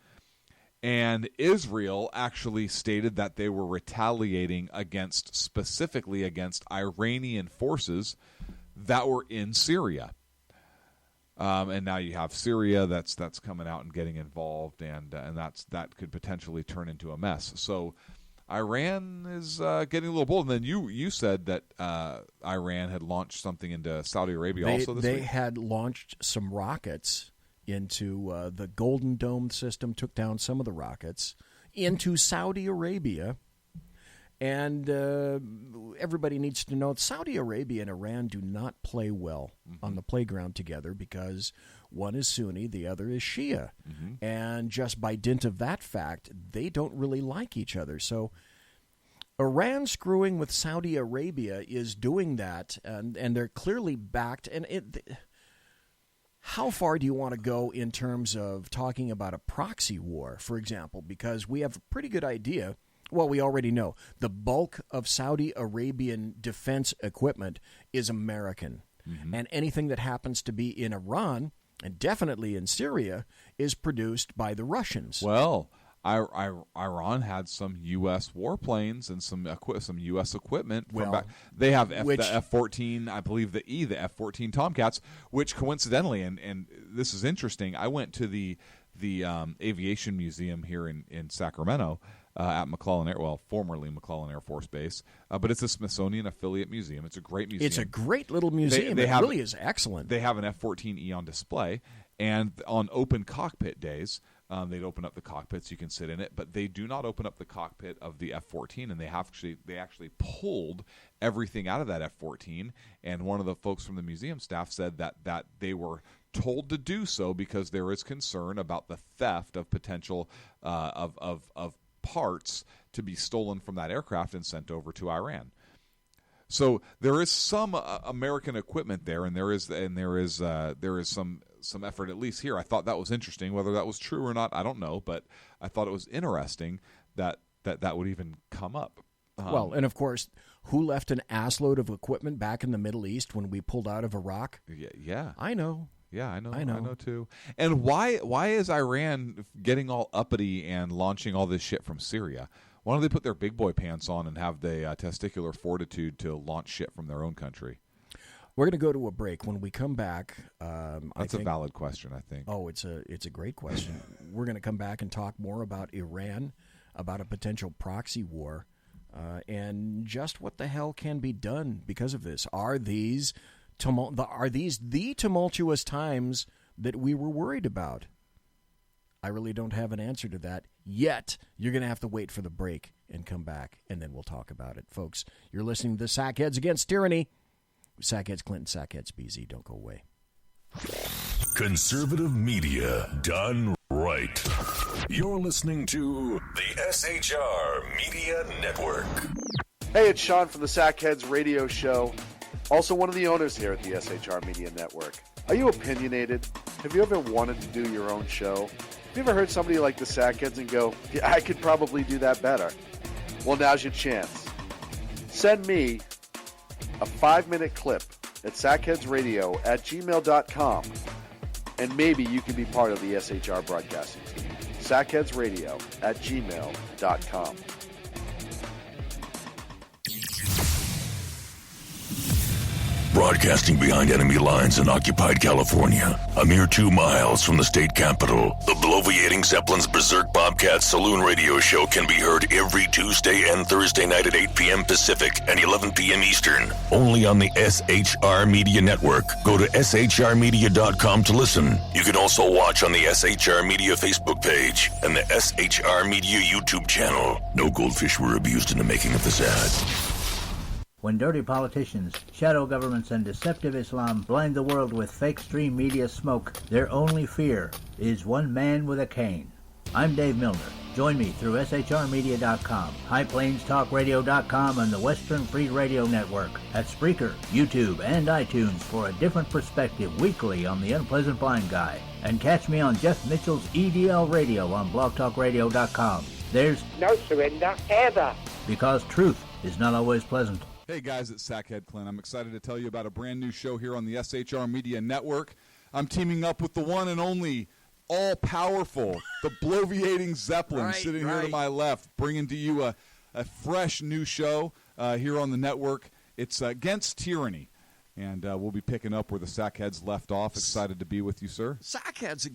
And Israel actually stated that they were retaliating specifically against Iranian forces that were in Syria. And now you have Syria that's coming out and getting involved, and that could potentially turn into a mess. So Iran is getting a little bold. And then you said that Iran had launched something into Saudi Arabia also this week? They had launched some rockets into the Golden Dome system, took down some of the rockets into Saudi Arabia. And everybody needs to know Saudi Arabia and Iran do not play well on the playground together because one is Sunni, the other is Shia. Mm-hmm. And just by dint of that fact, they don't really like each other. So Iran screwing with Saudi Arabia is doing that, and they're clearly backed. And how far do you want to go in terms of talking about a proxy war, for example? Because we have a pretty good idea. Well, we already know the bulk of Saudi Arabian defense equipment is American. Mm-hmm. And anything that happens to be in Iran, and definitely in Syria, is produced by the Russians. Well, Iran had some U.S. warplanes and some U.S. equipment. They have the F-14, I believe the F-14 Tomcats, which coincidentally, and this is interesting, I went to the Aviation Museum here in Sacramento, at formerly McClellan Air Force Base, but it's a Smithsonian affiliate museum. It's a great museum. It's a great little museum. It really is excellent. They have an F-14E on display, and on open cockpit days, they'd open up the cockpits. You can sit in it, but they do not open up the cockpit of the F-14, and they actually pulled everything out of that F-14. And one of the folks from the museum staff said that they were told to do so because there is concern about the theft of potential of parts to be stolen from that aircraft and sent over to Iran. So there is some American equipment there, and there is some effort at least here. I thought that was interesting. Whether that was true or not, I don't know, but I thought it was interesting that would even come up. Well, and of course, who left an assload of equipment back in the Middle East when we pulled out of Iraq? Yeah. I know. Yeah, I know too. And why is Iran getting all uppity and launching all this shit from Syria? Why don't they put their big boy pants on and have the testicular fortitude to launch shit from their own country? We're going to go to a break. When we come back, that's a valid question, I think. Oh, it's a great question. We're going to come back and talk more about Iran, about a potential proxy war, and just what the hell can be done because of this. Are these the tumultuous times that we were worried about? I really don't have an answer to that yet. You're going to have to wait for the break and come back, and then we'll talk about it. Folks, you're listening to the Sackheads Against Tyranny. Sackheads Clint, Sackheads BZ. Don't go away. Conservative media done right. You're listening to the SHR Media Network. Hey, it's Sean from the Sackheads Radio Show. Also one of the owners here at the SHR Media Network. Are you opinionated? Have you ever wanted to do your own show? Have you ever heard somebody like the Sackheads and go, yeah, I could probably do that better? Well, now's your chance. Send me a 5-minute clip at sackheadsradio@gmail.com, and maybe you can be part of the SHR broadcasting team. sackheadsradio@gmail.com. Broadcasting behind enemy lines in occupied California, a mere 2 miles from the state capital, the bloviating Zeppelin's Berserk Bobcat Saloon radio show can be heard every Tuesday and Thursday night at 8 p.m. Pacific and 11 p.m. Eastern. Only on the SHR Media Network. Go to shrmedia.com to listen. You can also watch on the SHR Media Facebook page and the SHR Media YouTube channel. No goldfish were abused in the making of this ad. When dirty politicians, shadow governments, and deceptive Islam blind the world with fake stream media smoke, their only fear is one man with a cane. I'm Dave Milner. Join me through shrmedia.com, highplanestalkradio.com, and the Western Free Radio Network at Spreaker, YouTube, and iTunes for a different perspective weekly on the Unpleasant Blind Guy. And catch me on Jeff Mitchell's EDL Radio on blogtalkradio.com. There's no surrender ever. Because truth is not always pleasant. Hey guys, it's Sackhead Clint. I'm excited to tell you about a brand new show here on the SHR Media Network. I'm teaming up with the one and only all-powerful, the bloviating Zeppelin, sitting here to my left, bringing to you a fresh new show here on the network. It's Against Tyranny. And we'll be picking up where the Sackheads left off. Excited to be with you, sir. Sackheads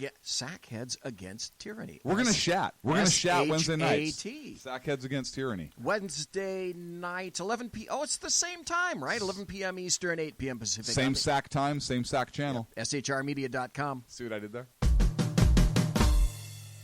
Against Tyranny. We're going to chat. We're going to chat Wednesday nights. S-H-A-T. Sackheads Against Tyranny. Wednesday night, 11 p.m. Oh, it's the same time, right? 11 p.m. Eastern, 8 p.m. Pacific. Same SAC time, same SAC channel. Yeah. SHRmedia.com. See what I did there?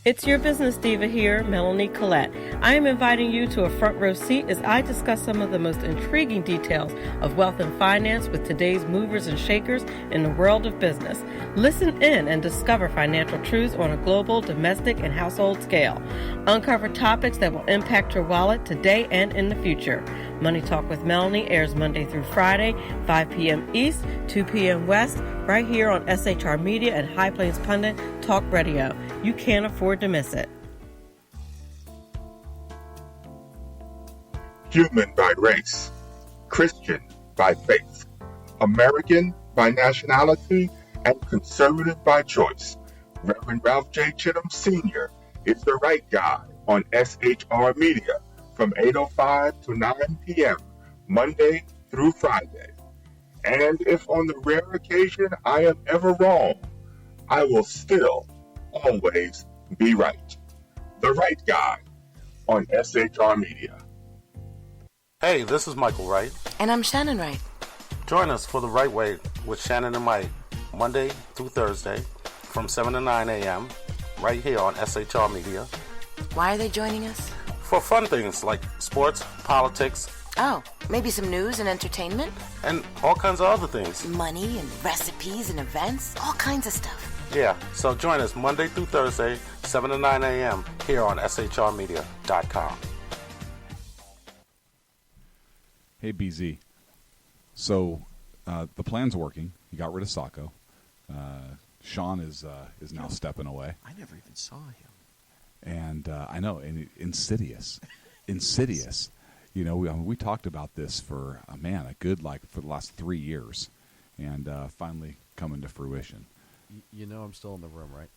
It's your business diva here, Melanie Collette. I am inviting you to a front row seat as I discuss some of the most intriguing details of wealth and finance with today's movers and shakers in the world of business. Listen in and discover financial truths on a global, domestic, and household scale. Uncover topics that will impact your wallet today and in the future. Money Talk with Melanie airs Monday through Friday, 5 p.m. East, 2 p.m. West, right here on SHR Media and High Plains Pundit Talk Radio. You can't afford to miss it. Human by race, Christian by faith, American by nationality, and conservative by choice. Reverend Ralph J. Chittum Sr. is the right guy on SHR Media from 8:05 to 9 p.m. Monday through Friday. And if on the rare occasion I am ever wrong, I will still always be right. The right guy on SHR Media. Hey, this is Michael Wright. And I'm Shannon Wright. Join us for The Right Way with Shannon and Mike, Monday through Thursday from 7 to 9 a.m. right here on SHR Media. Why are they joining us? For fun things like sports, politics. Oh, maybe some news and entertainment? And all kinds of other things. Money and recipes and events, all kinds of stuff. Yeah, so join us Monday through Thursday, 7 to 9 a.m. here on shrmedia.com. Hey, BZ. So the plan's working. You got rid of Sacco. Sean is now stepping away. I never even saw him. And I know, and insidious. You know, we talked about this for for the last 3 years, and finally coming to fruition. You know I'm still in the room, right?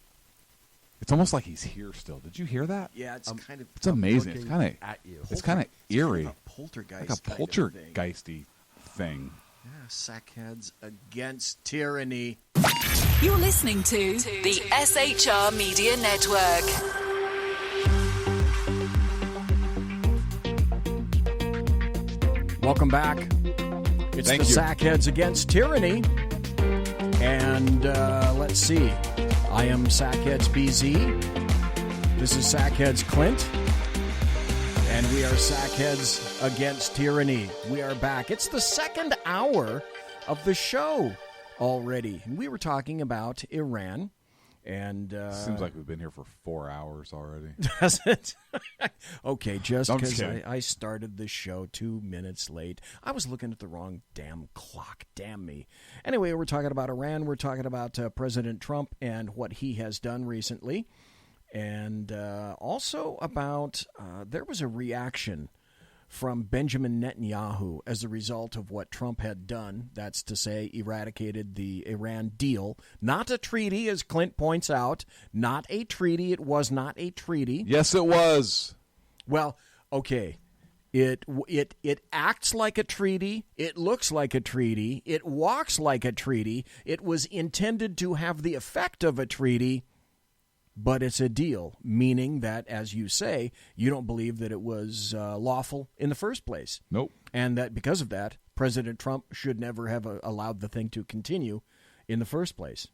It's almost like he's here still. Did you hear that? Yeah, it's kind of. It's amazing. It's kind of at you. It's kind of eerie. Kind of a poltergeist. Like a poltergeisty thing. Yeah, Sackheads Against Tyranny. You're listening to the SHR Media Network. Welcome back. It's Thank the you. Sackheads Against Tyranny. And let's see. I am Sackheads BZ. This is Sackheads Clint. And we are Sackheads Against Tyranny. We are back. It's the second hour of the show already. And we were talking about Iran. And seems like we've been here for 4 hours already. Does it? Okay, just I'm just because kidding. I started the show 2 minutes late. I was looking at the wrong damn clock. Damn me. Anyway, we're talking about Iran. We're talking about President Trump and what he has done recently. And also about there was a reaction from Benjamin Netanyahu as a result of what Trump had done. That's to say, eradicated the Iran deal. Not a treaty, as Clint points out. Not a treaty. It was not a treaty. Yes, it was. Well, okay. It acts like a treaty. It looks like a treaty. It walks like a treaty. It was intended to have the effect of a treaty, but it's a deal, meaning that, as you say, you don't believe that it was lawful in the first place. Nope. And that because of that, President Trump should never have allowed the thing to continue in the first place.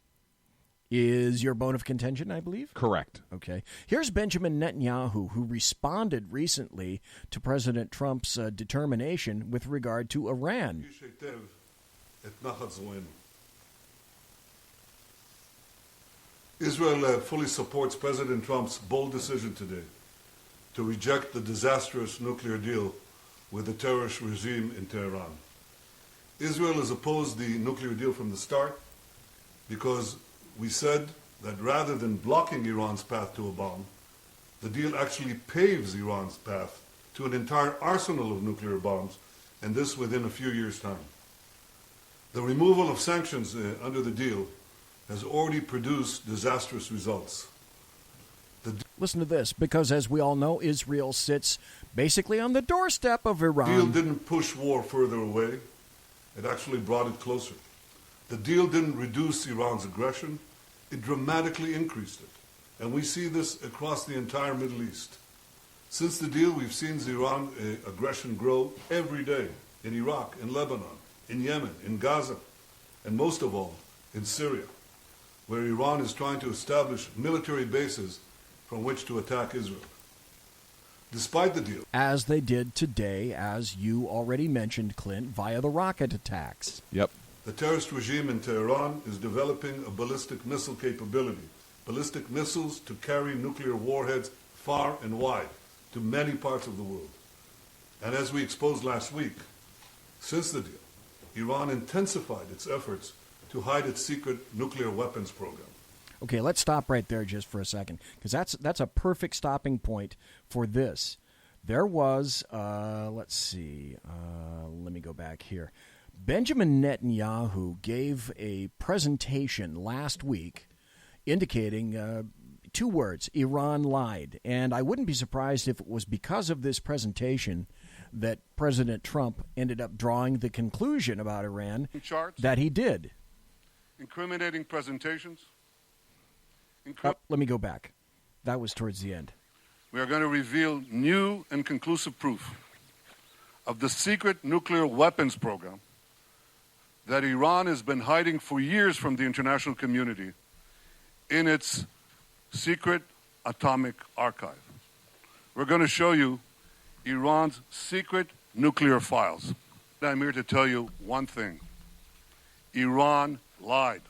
Is your bone of contention, I believe? Correct. Okay. Here's Benjamin Netanyahu, who responded recently to President Trump's determination with regard to Iran. Israel fully supports President Trump's bold decision today to reject the disastrous nuclear deal with the terrorist regime in Tehran. Israel has opposed the nuclear deal from the start because we said that rather than blocking Iran's path to a bomb, the deal actually paves Iran's path to an entire arsenal of nuclear bombs, and this within a few years' time. The removal of sanctions under the deal has already produced disastrous results. Listen to this, because as we all know, Israel sits basically on the doorstep of Iran. The deal didn't push war further away. It actually brought it closer. The deal didn't reduce Iran's aggression. It dramatically increased it. And we see this across the entire Middle East. Since the deal, we've seen Iran aggression grow every day in Iraq, in Lebanon, in Yemen, in Gaza, and most of all, in Syria, where Iran is trying to establish military bases from which to attack Israel. Despite the deal, as they did today, as you already mentioned, Clint, via the rocket attacks. Yep. The terrorist regime in Tehran is developing a ballistic missile capability, ballistic missiles to carry nuclear warheads far and wide to many parts of the world. And as we exposed last week, since the deal, Iran intensified its efforts to hide its secret nuclear weapons program. Okay, let's stop right there just for a second, because that's a perfect stopping point for this. There was, let me go back here. Benjamin Netanyahu gave a presentation last week indicating 2 words, Iran lied. And I wouldn't be surprised if it was because of this presentation that President Trump ended up drawing the conclusion about Iran that he did. Incriminating presentations. Let me go back. That was towards the end. We are going to reveal new and conclusive proof of the secret nuclear weapons program that Iran has been hiding for years from the international community in its secret atomic archive. We're going to show you Iran's secret nuclear files. I'm here to tell you one thing. Iran lied.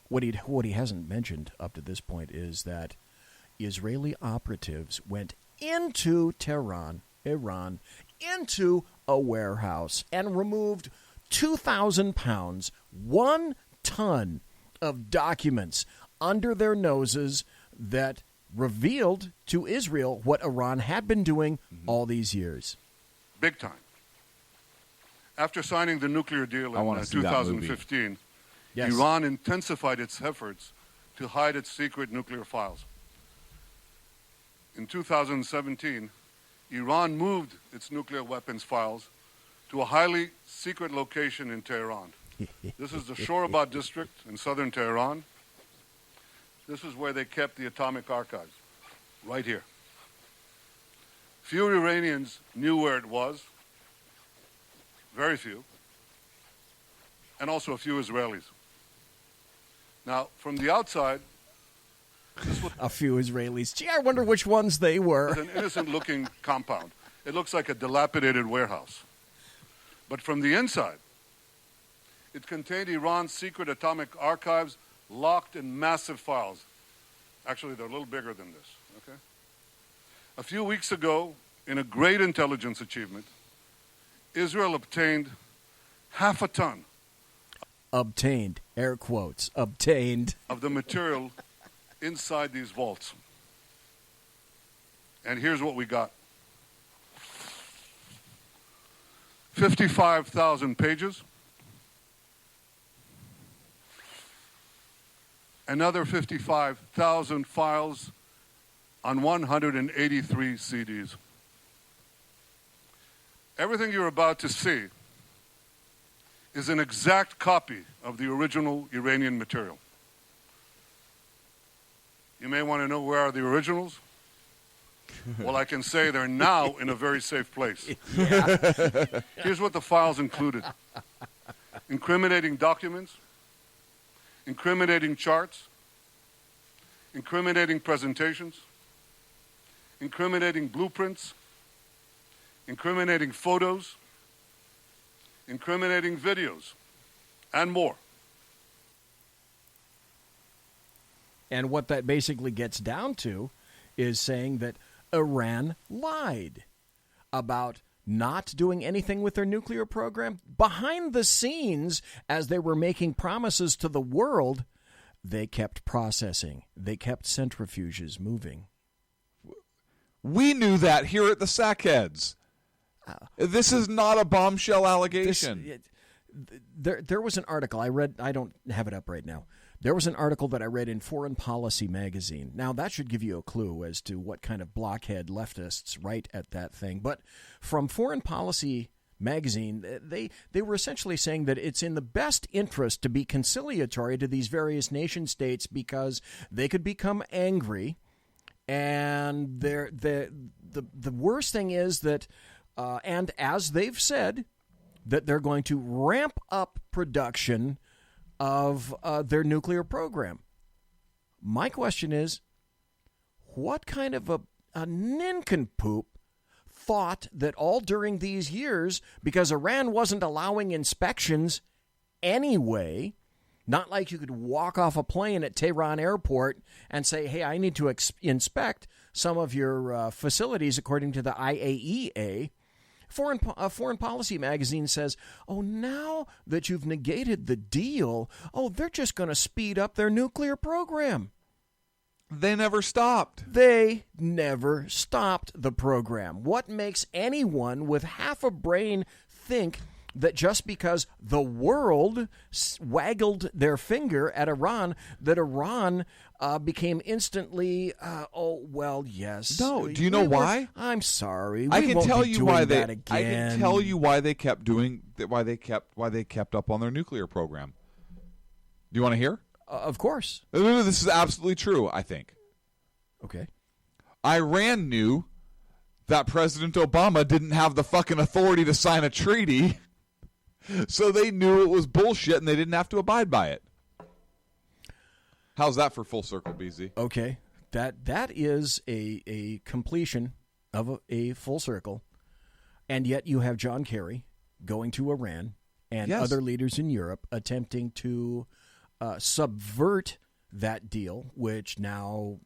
What he hasn't mentioned up to this point is that Israeli operatives went into Tehran, Iran, into a warehouse and removed 2,000 pounds, 1 ton of documents under their noses that revealed to Israel what Iran had been doing all these years. Big time. After signing the nuclear deal in 2015, yes, Iran intensified its efforts to hide its secret nuclear files. In 2017, Iran moved its nuclear weapons files to a highly secret location in Tehran. This is the Shorabad district in southern Tehran. This is where they kept the atomic archives, right here. Few Iranians knew where it was, very few, and also a few Israelis. Now, from the outside, this was a few Israelis. Gee, I wonder which ones they were. It's an innocent-looking compound. It looks like a dilapidated warehouse. But from the inside, it contained Iran's secret atomic archives locked in massive files. Actually, they're a little bigger than this, okay? A few weeks ago, in a great intelligence achievement, Israel obtained half a ton. Obtained, air quotes, obtained. Of the material inside these vaults. And here's what we got. 55,000 pages. Another 55,000 files on 183 CDs. Everything you're about to see is an exact copy of the original Iranian material. You may want to know where are the originals. Well, I can say they're now in a very safe place. Yeah. Here's what the files included. Incriminating documents, incriminating charts, incriminating presentations, incriminating blueprints, incriminating photos, incriminating videos, and more. And what that basically gets down to is saying that Iran lied about not doing anything with their nuclear program. Behind the scenes, as they were making promises to the world, they kept processing. They kept centrifuges moving. We knew that here at the Sackheads. This is not a bombshell allegation. There was an article I read. I don't have it up right now. There was an article that I read in Foreign Policy magazine. Now, that should give you a clue as to what kind of blockhead leftists write at that thing. But from Foreign Policy magazine, they were essentially saying that it's in the best interest to be conciliatory to these various nation states because they could become angry. And the worst thing is that, and as they've said, that they're going to ramp up production of their nuclear program. My question is, what kind of a nincompoop thought that all during these years, because Iran wasn't allowing inspections anyway, not like you could walk off a plane at Tehran airport and say, hey, I need to inspect some of your facilities according to the IAEA. Foreign Policy magazine says, oh, now that you've negated the deal, oh, they're just going to speed up their nuclear program. They never stopped. They never stopped the program. What makes anyone with half a brain think that just because the world waggled their finger at Iran, that Iran became instantly, oh, well, yes. No, do you know why? I'm sorry. I can tell you why they. Again. I can tell you why they kept doing that. Why they kept up on their nuclear program. Do you want to hear? Of course. No, this is absolutely true. I think. Okay. Iran knew that President Obama didn't have the fucking authority to sign a treaty. So they knew it was bullshit and they didn't have to abide by it. How's that for full circle, BZ? Okay. That is a completion of a full circle. And yet you have John Kerry going to Iran and other leaders in Europe attempting to subvert that deal, which now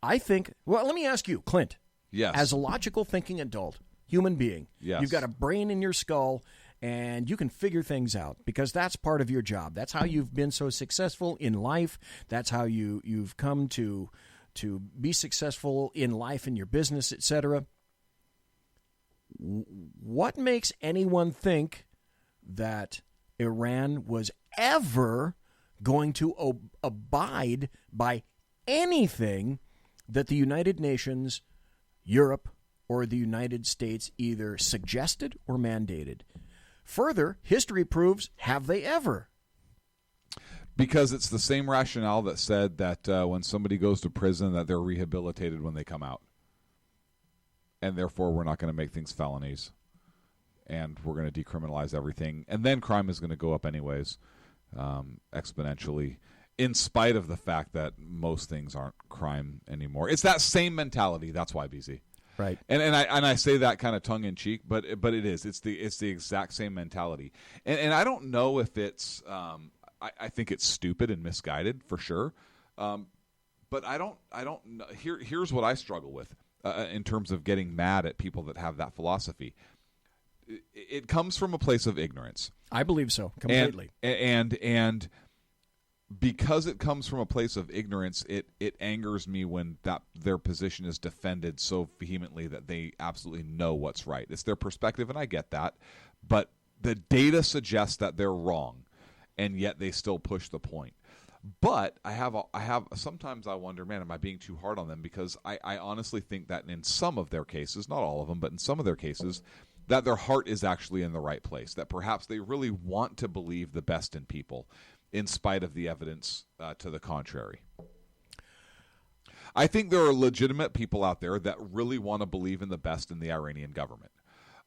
I think, well, let me ask you, Clint. Yes. As a logical thinking adult, human being, you've got a brain in your skull, and you can figure things out because that's part of your job. That's how you've been so successful in life. That's how you've come to be successful in life, in your business, etc. What makes anyone think that Iran was ever going to abide by anything that the United Nations, Europe, or the United States either suggested or mandated? Further, history proves, have they ever? Because it's the same rationale that said that when somebody goes to prison that they're rehabilitated when they come out. And therefore we're not going to make things felonies. And we're going to decriminalize everything. And then crime is going to go up anyways, exponentially, in spite of the fact that most things aren't crime anymore. It's that same mentality. That's why, BZ. Right. And I say that kind of tongue in cheek, but it is. It's the exact same mentality. And I don't know if it's I think it's stupid and misguided for sure. But I don't know. Here's what I struggle with in terms of getting mad at people that have that philosophy. It comes from a place of ignorance. I believe so completely. And because it comes from a place of ignorance, it angers me when their position is defended so vehemently that they absolutely know what's right. It's their perspective, and I get that. But the data suggests that they're wrong, and yet they still push the point. But I have sometimes I wonder, man, am I being too hard on them? Because I honestly think that in some of their cases, not all of them, but in some of their cases, that their heart is actually in the right place, that perhaps they really want to believe the best in people in spite of the evidence to the contrary. I think there are legitimate people out there that really want to believe in the best in the Iranian government.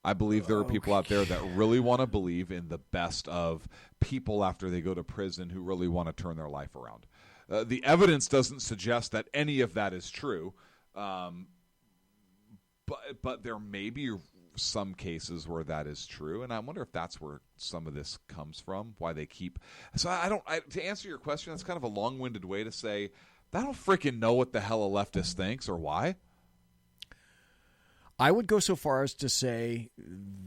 I believe there are people out there that really want to believe in the best of people after they go to prison who really want to turn their life around. The evidence doesn't suggest that any of that is true, but there may be some cases where that is true, and I wonder if that's where some of this comes from, why they keep... So to answer your question, that's kind of a long-winded way to say, I don't freaking know what the hell a leftist thinks or why. I would go so far as to say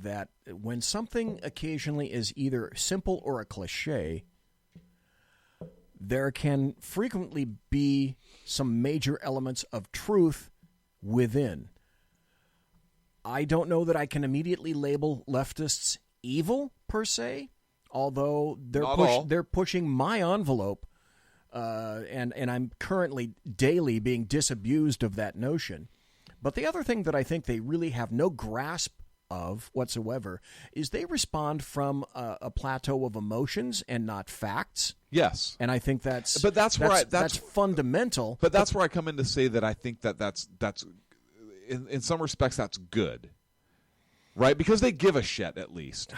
that when something occasionally is either simple or a cliche, there can frequently be some major elements of truth within. I don't know that I can immediately label leftists evil, per se, although they're pushing my envelope, and I'm currently daily being disabused of that notion. But the other thing that I think they really have no grasp of whatsoever is they respond from a plateau of emotions and not facts. Yes, and I think that's fundamental. But that's where I come in to say that I think that's in some respects that's good, right? Because they give a shit at least.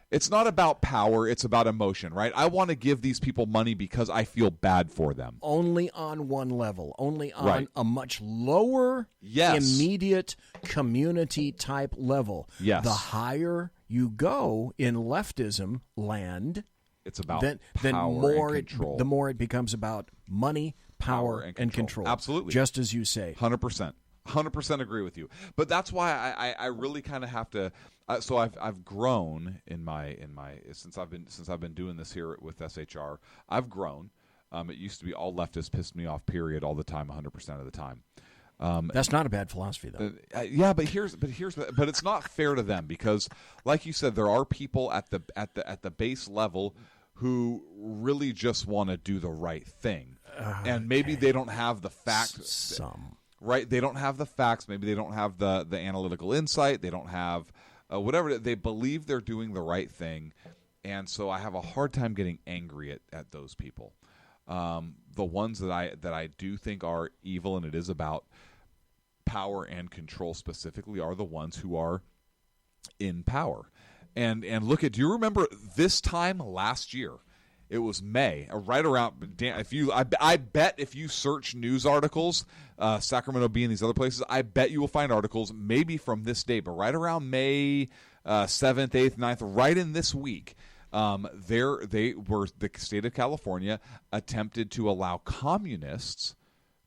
It's not about power, it's about emotion, right? I want to give these people money because I feel bad for them. Only on one level, only on right. a much lower, immediate community type level. Yes. The higher you go in leftism land, it's about then power and control. The more it becomes about money, power and control. Absolutely. Just as you say. 100%. 100% agree with you. But that's why I really kind of have to... so I've grown in my since I've been doing this here with SHR. I've grown. It used to be all leftists pissed me off. Period. All the time, 100% of the time. That's not a bad philosophy, though. Yeah, but it's not fair to them because, like you said, there are people at the base level who really just want to do the right thing, and maybe they don't have the facts. Right, they don't have the facts. Maybe they don't have the analytical insight. They don't have whatever. They believe they're doing the right thing, and so I have a hard time getting angry at those people. The ones that I do think are evil, and it is about power and control specifically, are the ones who are in power. And look at. Do you remember this time last year? It was May, right around. I bet if you search news articles, Sacramento Bee and these other places, I bet you will find articles maybe from this day, but right around May 7th, 8th, 9th, right in this week, the state of California attempted to allow communists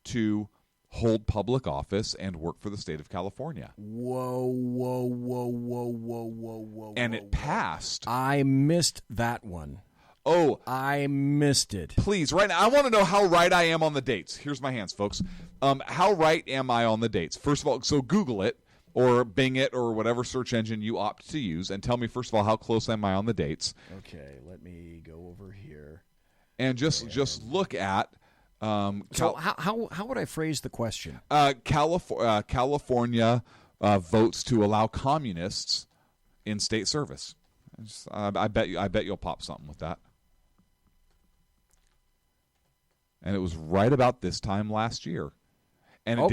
to hold public office and work for the state of California. Whoa. And it passed. I missed that one. Oh, I missed it. Please, right now, I want to know how right I am on the dates. Here's my hands, folks. How right am I on the dates? First of all, so Google it or Bing it or whatever search engine you opt to use and tell me, first of all, how close am I on the dates. Okay, let me go over here. And just look at... so how would I phrase the question? California votes to allow communists in state service. I bet you'll pop something with that. And it was right about this time last year. And oh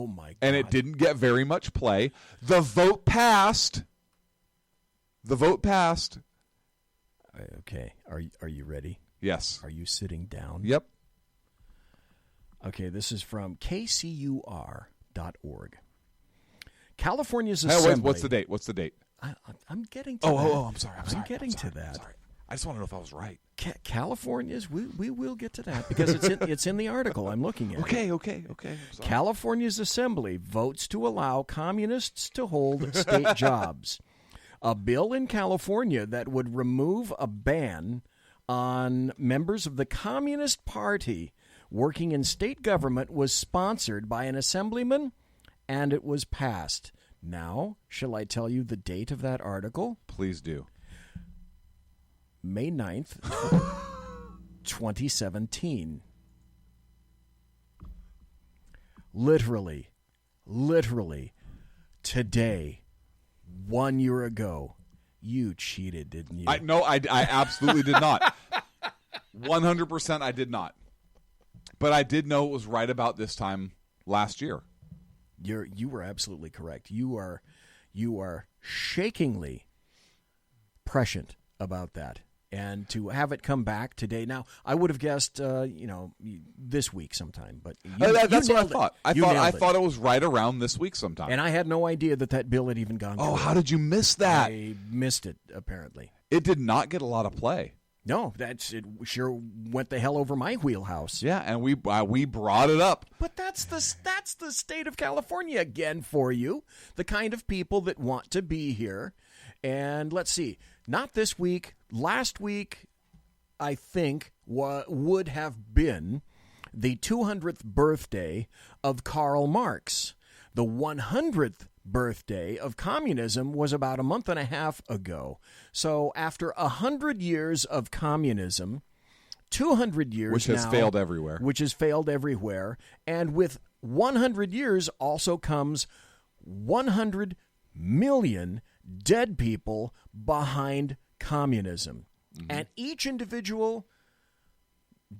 my God. And it didn't get very much play. The vote passed. Okay. Are you ready? Yes. Are you sitting down? Yep. Okay, this is from kcur.org. California's Assembly... What's the date? I'm getting to that. I'm sorry. I'm getting to that. Sorry. I just want to know if I was right. California's, we will get to that because it's in the article I'm looking at. Okay. California's Assembly votes to allow communists to hold state jobs. A bill in California that would remove a ban on members of the Communist Party working in state government was sponsored by an assemblyman, and it was passed. Now, shall I tell you the date of that article? Please do. May 9th, 2017. Literally, today, 1 year ago. You cheated, didn't you? I absolutely did not. 100% I did not. But I did know it was right about this time last year. You were absolutely correct. You are shakingly prescient about that. And to have it come back today, now I would have guessed, this week sometime. But that's what I thought. I it. thought it was right around this week sometime. And I had no idea that bill had even gone through. Oh, how did you miss that? I missed it, apparently. It did not get a lot of play. No, it sure went the hell over my wheelhouse. Yeah, and we brought it up. But that's the state of California again for you. The kind of people that want to be here. And let's see, not this week. Last week, I think, would have been the 200th birthday of Karl Marx. The 100th birthday of communism was about a month and a half ago. So after 100 years of communism, 200 years which has now, failed everywhere. Which has failed everywhere. And with 100 years also comes 100 million dead people behind communism. Mm-hmm. And each individual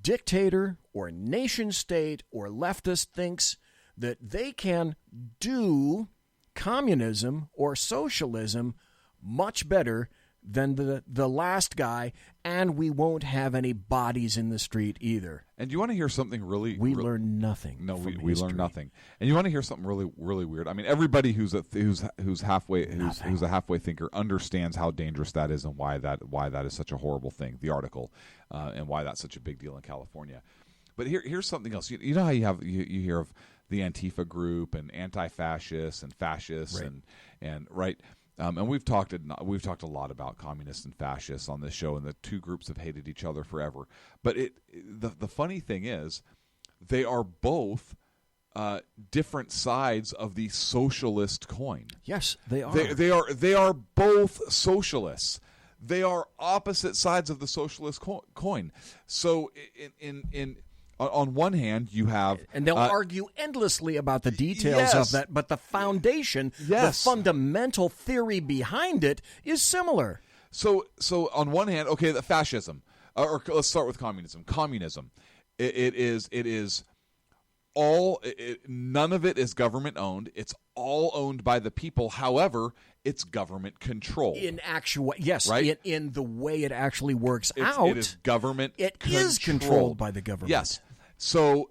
dictator or nation state or leftist thinks that they can do communism or socialism much better than the last guy, and we won't have any bodies in the street either. And you want to hear something really... We learn nothing. No, we learn nothing. And you want to hear something really, really weird. I mean, everybody who's a halfway thinker understands how dangerous that is and why that is such a horrible thing. The article, and why that's such a big deal in California. But here's something else. You know how you hear of the Antifa group and anti-fascists and fascists, right. and right. And we've talked a lot about communists and fascists on this show, and the two groups have hated each other forever. But the funny thing is, they are both different sides of the socialist coin. Yes, they are. They are both socialists. They are opposite sides of the socialist coin. So on one hand, you have... And they'll argue endlessly about the details of that, but the foundation, the fundamental theory behind it is similar. So on one hand, okay, the fascism, or let's start with communism. Communism, it is all... none of it is government-owned. It's all owned by the people. However, it's government-controlled. In actual... Yes, right? in the way it actually works It is government It is controlled by the government. Yes. So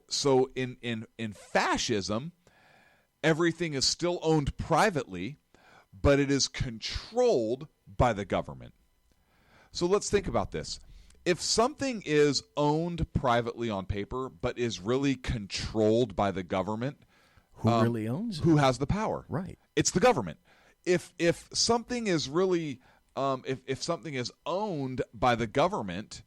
in fascism, everything is still owned privately, but it is controlled by the government. So let's think about this. If something is owned privately on paper, but is really controlled by the government, who really owns it? Who has the power? Right. It's the government. If something is really if something is owned by the government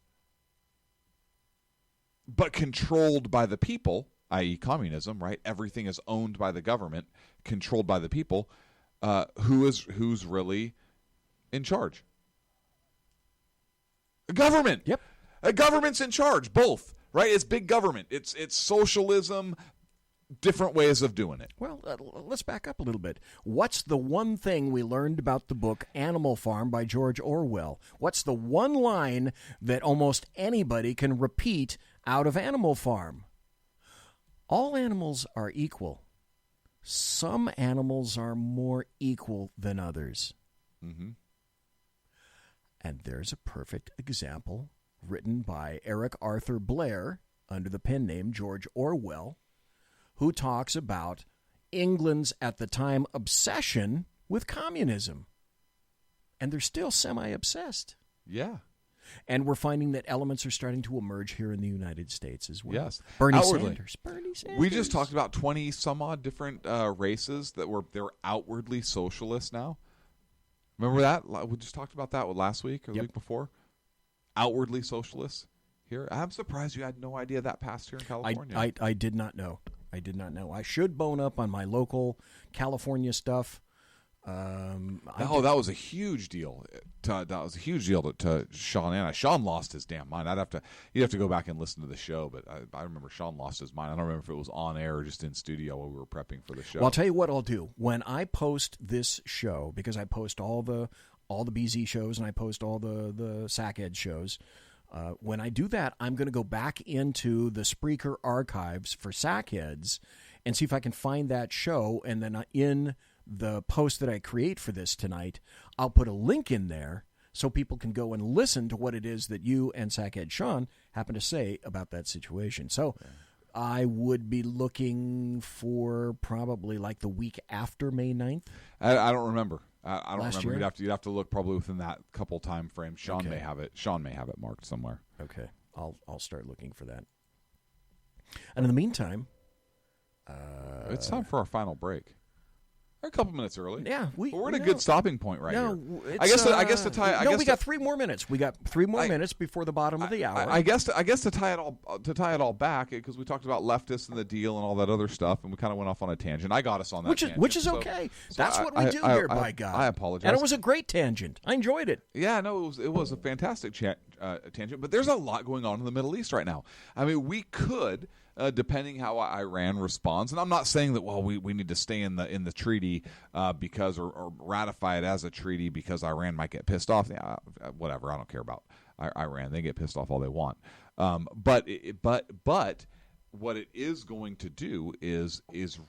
but controlled by the people, i.e. communism, right? Everything is owned by the government, controlled by the people. Who's really in charge? A government. Yep. A government's in charge, both, right? It's big government. It's socialism, different ways of doing it. Well, let's back up a little bit. What's the one thing we learned about the book Animal Farm by George Orwell? What's the one line that almost anybody can repeat out of Animal Farm? All animals are equal. Some animals are more equal than others. Mm-hmm. And there's a perfect example written by Eric Arthur Blair under the pen name George Orwell, who talks about England's, at the time, obsession with communism. And they're still semi-obsessed. Yeah. And we're finding that elements are starting to emerge here in the United States as well. Yes. Bernie Outwardly. Sanders. We just talked about 20 some odd different races that they're outwardly socialist now. Remember that? We just talked about that last week or the week before. Outwardly socialist here. I'm surprised you had no idea that passed here in California. I did not know. I should bone up on my local California stuff. That was a huge deal. That was a huge deal to Sean Anna. Sean lost his damn mind. You'd have to go back and listen to the show, but I remember Sean lost his mind. I don't remember if it was on air or just in studio while we were prepping for the show. Well, I'll tell you what I'll do. When I post this show, because I post all the BZ shows and I post all the Sackhead shows, when I do that, I'm going to go back into the Spreaker archives for Sackheads and see if I can find that show, and then in the post that I create for this tonight, I'll put a link in there so people can go and listen to what it is that you and Sackhead Sean happen to say about that situation. So I would be looking for probably like the week after May 9th. I don't remember. I don't Last remember. year? You'd have to look probably within that couple time frames. Sean may have it. Sean may have it marked somewhere. Okay, I'll start looking for that. And in the meantime, it's time for our final break. A couple minutes early. Yeah, we're at a good stopping point right here. I guess we got 3 more minutes. We got 3 more minutes before the bottom of the hour. I guess to tie it all back, because we talked about leftists and the deal and all that other stuff, and we kind of went off on a tangent. I got us on that tangent, which is okay. That's what we do here, by God. I apologize. And it was a great tangent. I enjoyed it. Yeah, no, it was a fantastic tangent. But there's a lot going on in the Middle East right now. I mean, we could. Depending how Iran responds, and I'm not saying that we need to stay in the treaty because or ratify it as a treaty because Iran might get pissed off. Yeah, whatever, I don't care about Iran. They get pissed off all they want. But what it is going to do is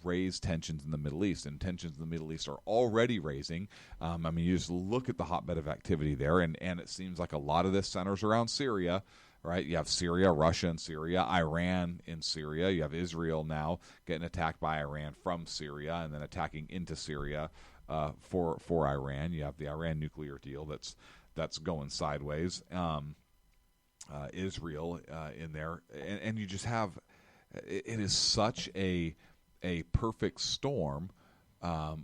raise tensions in the Middle East, and tensions in the Middle East are already raising. I mean, you just look at the hotbed of activity there, and it seems like a lot of this centers around Syria. Right, you have Syria, Russia in Syria, Iran in Syria. You have Israel now getting attacked by Iran from Syria and then attacking into Syria for Iran. You have the Iran nuclear deal that's going sideways. Israel in there, and you just have it is such a perfect storm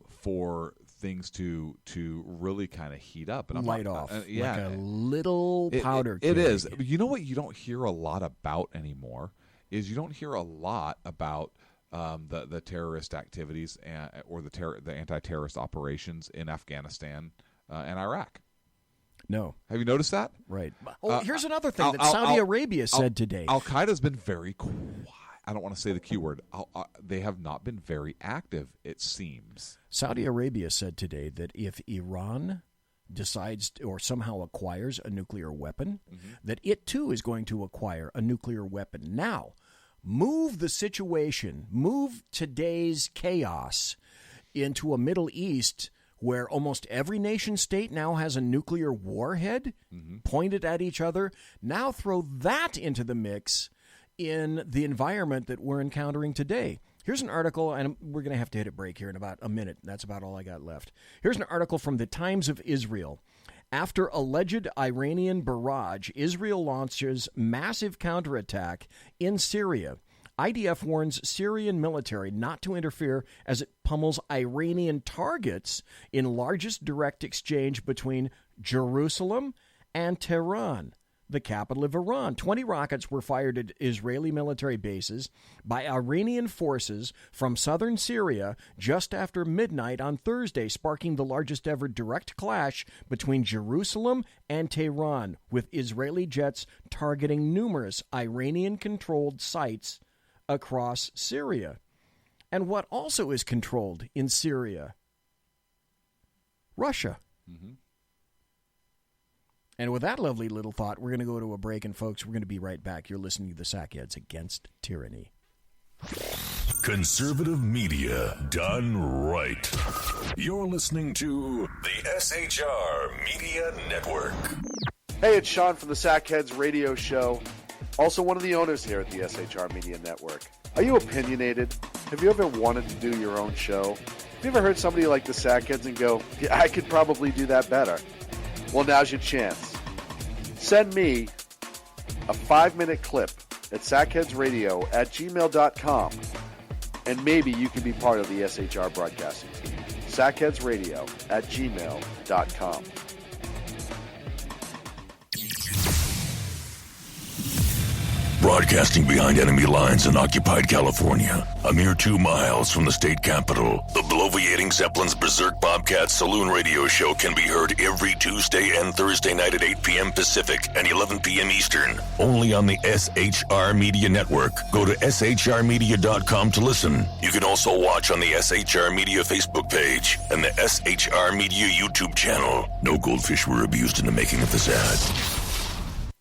for things to really kind of heat up and light off, like a little powder. It is. You know what you don't hear a lot about anymore is you don't hear a lot about the terrorist activities or the anti-terrorist operations in Afghanistan and Iraq. No. Have you noticed that? Right. Here's another thing that Saudi Arabia said today. Al-Qaeda's been very quiet. I don't want to say the Q word. They have not been very active, it seems. Saudi Arabia said today that if Iran decides or somehow acquires a nuclear weapon, that it too is going to acquire a nuclear weapon. Now, move the situation, move today's chaos into a Middle East where almost every nation state now has a nuclear warhead pointed at each other. Now throw that into the mix in the environment that we're encountering today. Here's an article, and we're going to have to hit a break here in about a minute. That's about all I got left. Here's an article from the Times of Israel. After alleged Iranian barrage, Israel launches massive counterattack in Syria. IDF warns Syrian military not to interfere as it pummels Iranian targets in largest direct exchange between Jerusalem and Tehran, the capital of Iran. 20 rockets were fired at Israeli military bases by Iranian forces from southern Syria just after midnight on Thursday, sparking the largest ever direct clash between Jerusalem and Tehran, with Israeli jets targeting numerous Iranian-controlled sites across Syria. And what also is controlled in Syria? Russia. And with that lovely little thought, we're going to go to a break, and folks, we're going to be right back. You're listening to the Sackheads Against Tyranny. Conservative media done right. You're listening to the SHR Media Network. Hey, it's Sean from the Sackheads Radio Show, also one of the owners here at the SHR Media Network. Are you opinionated? Have you ever wanted to do your own show? Have you ever heard somebody like the Sackheads and go, yeah, I could probably do that better? Well, now's your chance. Send me a 5-minute clip at sackheadsradio@gmail.com, and maybe you can be part of the SHR broadcasting team. sackheadsradio@gmail.com. Broadcasting behind enemy lines in occupied California, a mere 2 miles from the state capital, the bloviating Zeppelin's Berserk Bobcat Saloon Radio Show can be heard every Tuesday and Thursday night at 8 p.m. Pacific and 11 p.m. Eastern, only on the SHR Media Network. Go to shrmedia.com to listen. You can also watch on the SHR Media Facebook page and the SHR Media YouTube channel. No goldfish were abused in the making of this ad.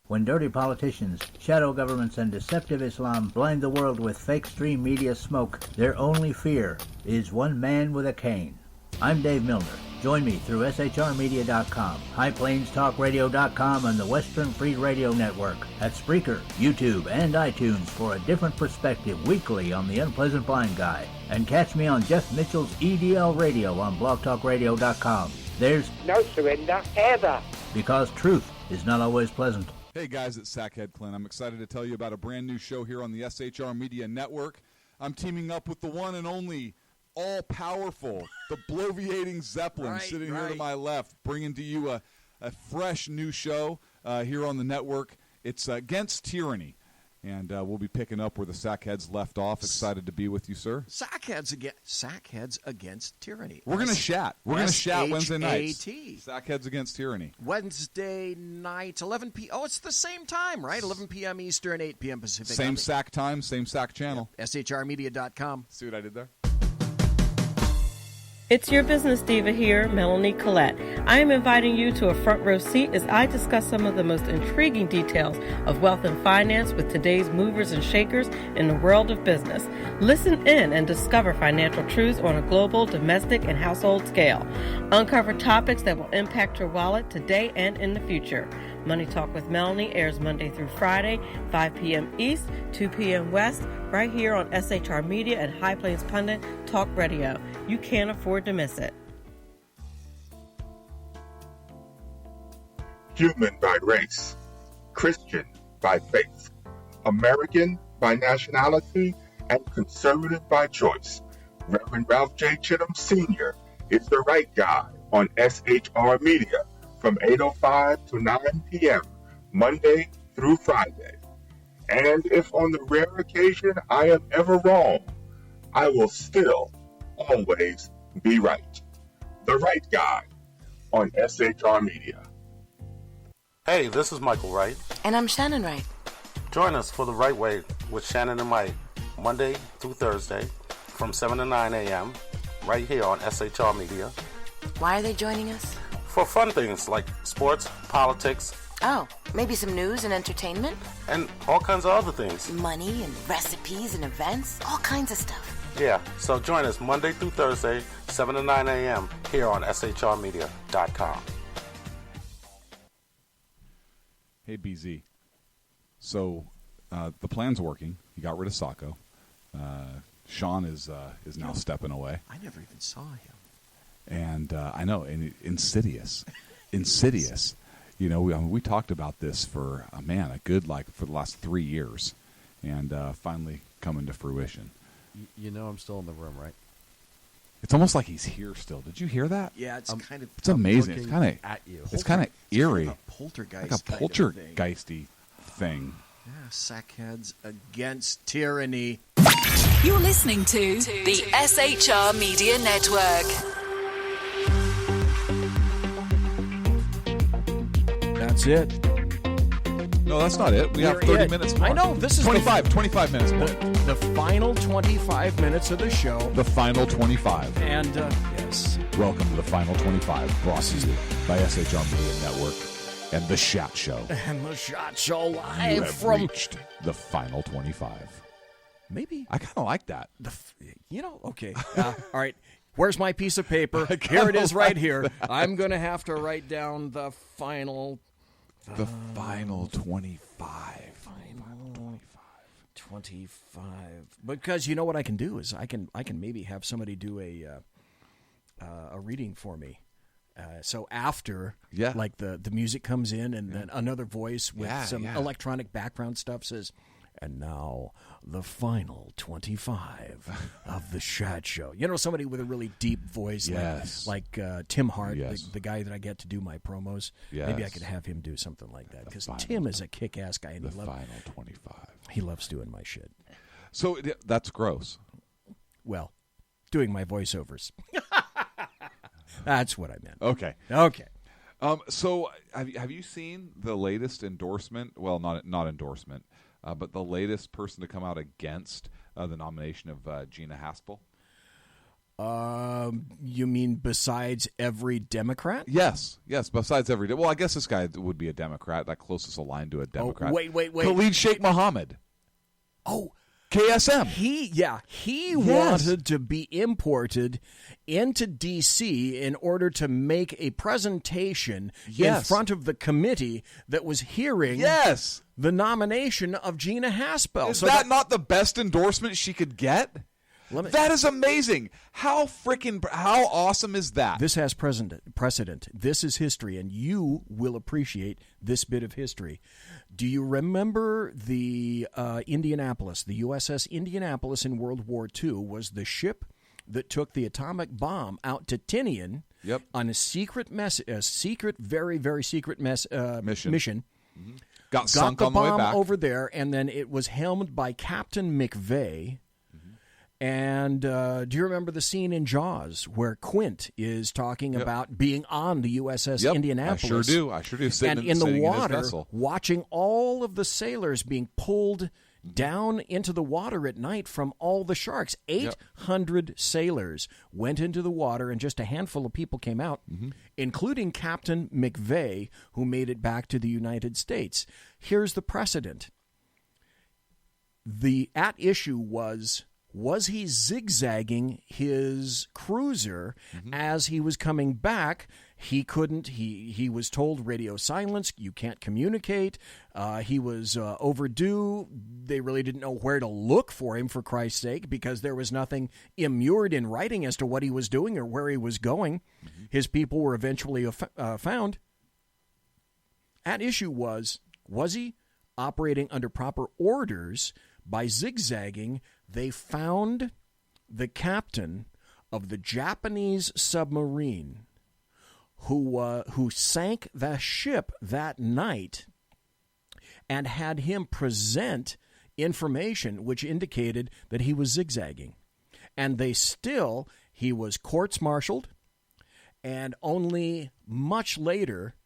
When dirty politicians, shadow governments, and deceptive Islam blind the world with fake stream media smoke, their only fear is one man with a cane. I'm Dave Milner. Join me through shrmedia.com, highplanestalkradio.com, and the Western Free Radio Network at Spreaker, YouTube, and iTunes for a different perspective weekly on the Unpleasant Blind Guy. And catch me on Jeff Mitchell's EDL Radio on blogtalkradio.com. There's no surrender ever. Because truth is not always pleasant. Hey guys, it's Sackhead Clint. I'm excited to tell you about a brand new show here on the SHR Media Network. I'm teaming up with the one and only all-powerful, the bloviating Zeppelin sitting here to my left, bringing to you a fresh new show here on the network. It's Against Tyranny. And we'll be picking up where the Sackheads left off. Excited to be with you, sir. Sackheads Against Tyranny. We're going to chat. We're going to chat Wednesday nights. S-H-A-T. Sackheads Against Tyranny. Wednesday night, 11 p.m. Oh, it's the same time, right? 11 p.m. Eastern, 8 p.m. Pacific. Same SAC time, same SAC channel. Yeah. shrmedia.com. See what I did there? It's your business diva here, Melanie Collette. I am inviting you to a front row seat as I discuss some of the most intriguing details of wealth and finance with today's movers and shakers in the world of business. Listen in and discover financial truths on a global, domestic, and household scale. Uncover topics that will impact your wallet today and in the future. Money Talk with Melanie airs Monday through Friday, 5 p.m. East, 2 p.m. West, right here on SHR Media and High Plains Pundit Talk Radio. You can't afford to miss it. Human by race, Christian by faith, American by nationality, and conservative by choice. Reverend Ralph J. Chittum Sr. is the right guy on SHR Media from 8:05 to 9 p.m. Monday through Friday. And if on the rare occasion I am ever wrong, I will still always be right. The right guy on SHR Media. Hey, this is Michael Wright. And I'm Shannon Wright. Join us for The Right Way with Shannon and Mike, Monday through Thursday from 7 to 9 a.m. right here on SHR Media. Why are they joining us? For fun things like sports, politics. Oh, maybe some news and entertainment? And all kinds of other things. Money and recipes and events, all kinds of stuff. Yeah, so join us Monday through Thursday, 7 to 9 a.m. here on shrmedia.com. Hey, BZ. So the plan's working. You got rid of Sacco. Sean is now stepping away. I never even saw him. And I know, and insidious. You know, we talked about this for, for the last 3 years. And finally coming to fruition. You know I'm still in the room, right? It's almost like he's here still. Did you hear that? Yeah, it's kind of... It's amazing. It's kind of at you. It's kind of eerie. Kind of a poltergeist. Like a poltergeisty thing. Yeah, Sackheads Against Tyranny. You're listening to the SHR Media Network. That's it. No, that's not it. We have 30 minutes more. I know. This is 25 minutes more. The final 25 minutes of the show. The final 25. And, yes. Welcome to the final 25, brought to you by SHR Media Network and The Shot Show. And The Shot Show live you have reached the final 25. Maybe. I kind of like that. Okay. All right. Where's my piece of paper? Here it is right here. I'm going to have to write down the final... The final 25. Final 25. Because you know what I can do is I can maybe have somebody do a reading for me. So after, like the music comes in and then another voice with some electronic background stuff says, and now the final 25 of the Shad Show. You know, somebody with a really deep voice, like Tim Hart, the guy that I get to do my promos. Maybe I could have him do something like that because Tim is a kick-ass guy. And the final 25. He loves doing my shit. So that's gross. Well, doing my voiceovers. That's what I meant. Okay. Okay. So have you seen the latest endorsement? Well, not endorsement, but the latest person to come out against the nomination of Gina Haspel? You mean besides every Democrat? Yes, besides every... Well, I guess this guy would be a Democrat, that closest aligned to a Democrat. Oh, wait. Khalid Sheikh Mohammed. Oh, KSM. He wanted to be imported into D.C. in order to make a presentation in front of the committee that was hearing the nomination of Gina Haspel. Is that not the best endorsement she could get? That is amazing. How awesome is that? This has precedent. This is history, and you will appreciate this bit of history. Do you remember the Indianapolis? The USS Indianapolis in World War II was the ship that took the atomic bomb out to Tinian on a secret, very, very secret mission. Mm-hmm. Got sunk the on the way bomb back. over there, and then it was helmed by Captain McVeigh. And do you remember the scene in Jaws where Clint is talking about being on the USS Indianapolis? I sure do. And in the water, watching all of the sailors being pulled down into the water at night from all the sharks. 800 sailors went into the water, and just a handful of people came out, including Captain McVeigh, who made it back to the United States. Here's the precedent. The at issue was he zigzagging his cruiser as he was coming back? He couldn't. He was told radio silence. You can't communicate. He was overdue. They really didn't know where to look for him, for Christ's sake, because there was nothing immured in writing as to what he was doing or where he was going. His people were eventually found. At issue was he operating under proper orders by zigzagging? They found the captain of the Japanese submarine who sank the ship that night and had him present information which indicated that he was zigzagging. And he was courts-martialed, and only much later,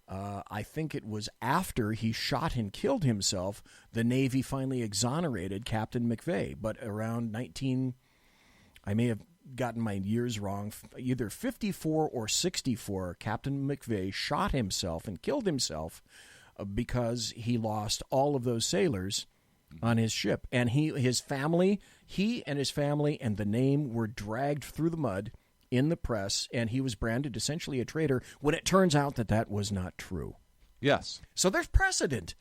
I think it was after he shot and killed himself, the Navy finally exonerated Captain McVeigh. But around I may have gotten my years wrong, either 54 or 64, Captain McVeigh shot himself and killed himself because he lost all of those sailors on his ship. And he and his family and the name were dragged through the mud in the press, and he was branded essentially a traitor when it turns out that was not true. Yes. So there's precedent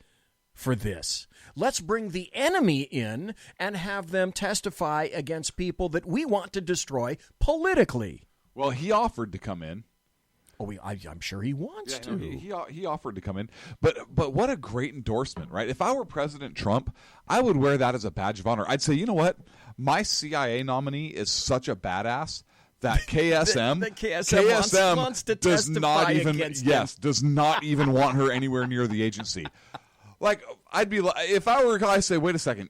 for this. Let's bring the enemy in and have them testify against people that we want to destroy politically. Well, he offered to come in. Oh, I'm sure he wants to. He offered to come in. But what a great endorsement, right? If I were President Trump, I would wear that as a badge of honor. I'd say, you know what? My CIA nominee is such a badass that KSM, the KSM wants to does not even does not even want her anywhere near the agency. Like, I'd be like, if I were a guy, I'd say, wait a second,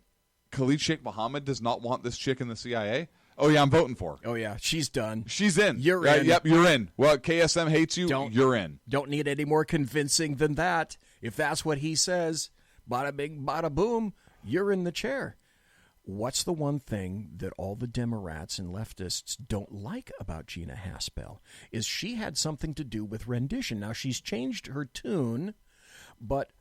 Khalid Sheikh Mohammed does not want this chick in the CIA? Oh yeah, I'm voting for her. Oh yeah, she's done. She's in. You're in. Yep, you're in. Well, KSM hates you. You're in. Don't need any more convincing than that. If that's what he says, bada bing, bada boom, you're in the chair. What's the one thing that all the Democrats and leftists don't like about Gina Haspel is she had something to do with rendition. Now, she's changed her tune, but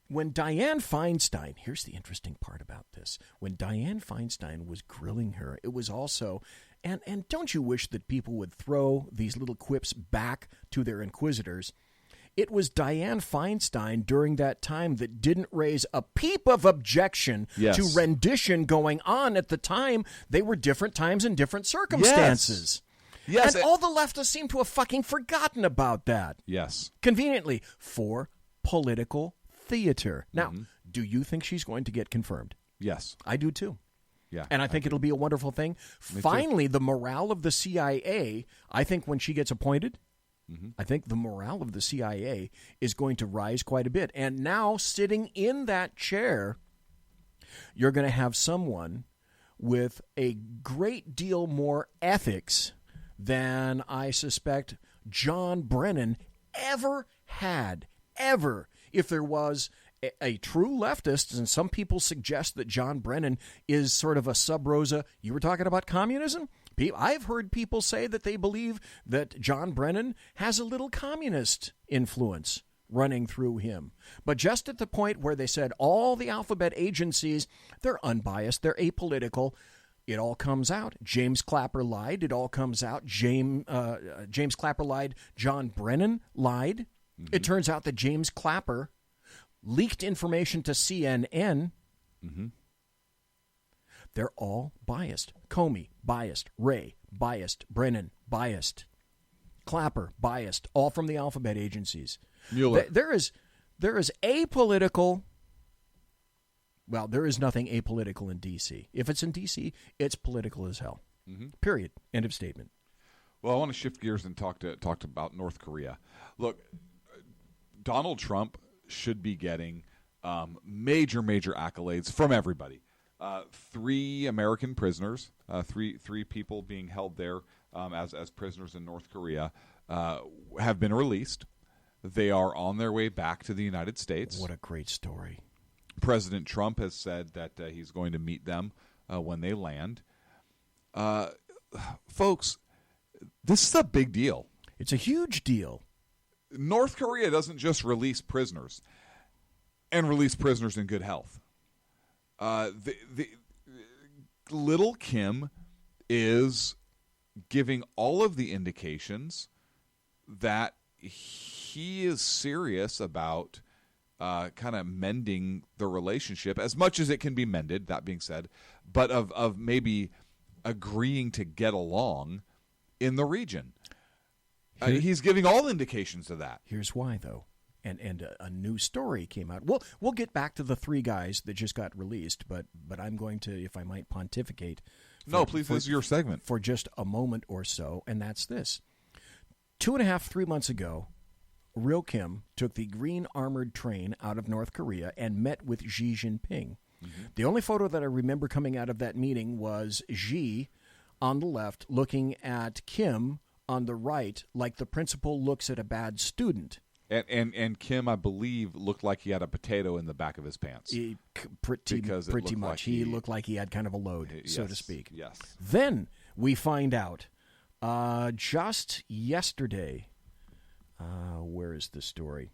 when Dianne Feinstein, here's the interesting part about this, when Dianne Feinstein was grilling her, it was also, and don't you wish that people would throw these little quips back to their inquisitors? It was Dianne Feinstein during that time that didn't raise a peep of objection to rendition going on at the time. They were different times and different circumstances. Yes. And all the leftists seem to have fucking forgotten about that. Yes. Conveniently, for political theater. Now, do you think she's going to get confirmed? Yes. I do too. Yeah. And I think it'll be a wonderful thing. Finally, the morale of the CIA, I think when she gets appointed, I think the morale of the CIA is going to rise quite a bit. And now, sitting in that chair, you're going to have someone with a great deal more ethics than I suspect John Brennan ever had, ever. If there was a true leftist, and some people suggest that John Brennan is sort of a sub-rosa, you were talking about communism? I've heard people say that they believe that John Brennan has a little communist influence running through him. But just at the point where they said all the alphabet agencies, they're unbiased, they're apolitical, it all comes out. James Clapper lied. It all comes out. James Clapper lied. John Brennan lied. Mm-hmm. It turns out that James Clapper leaked information to CNN. Mm-hmm. They're all biased. Comey, biased. Wray, biased. Brennan, biased. Clapper, biased. All from the alphabet agencies. Mueller. There is apolitical. Well, there is nothing apolitical in D.C. If it's in D.C., it's political as hell. Mm-hmm. Period. End of statement. Well, I want to shift gears and talk about North Korea. Look, Donald Trump should be getting major accolades from everybody. 3 American prisoners, three people being held there as prisoners in North Korea, have been released. They are on their way back to the United States. What a great story. President Trump has said that he's going to meet them when they land. Folks, this is a big deal. It's a huge deal. North Korea doesn't just release prisoners and release prisoners in good health. The little Kim is giving all of the indications that he is serious about kind of mending the relationship as much as it can be mended, that being said, but of maybe agreeing to get along in the region. He's giving all indications of that. Here's why, though. And a new story came out. We'll get back to the 3 guys that just got released, but I'm going to, if I might, pontificate. Please, this is your segment. For just a moment or so, and that's this. 2.5-3 months ago, Real Kim took the green armored train out of North Korea and met with Xi Jinping. Mm-hmm. The only photo that I remember coming out of that meeting was Xi on the left looking at Kim on the right like the principal looks at a bad student. And Kim, I believe, looked like he had a potato in the back of his pants. Pretty much. Like he looked like he had kind of a load, so to speak. Yes. Then we find out just yesterday. Where is the story?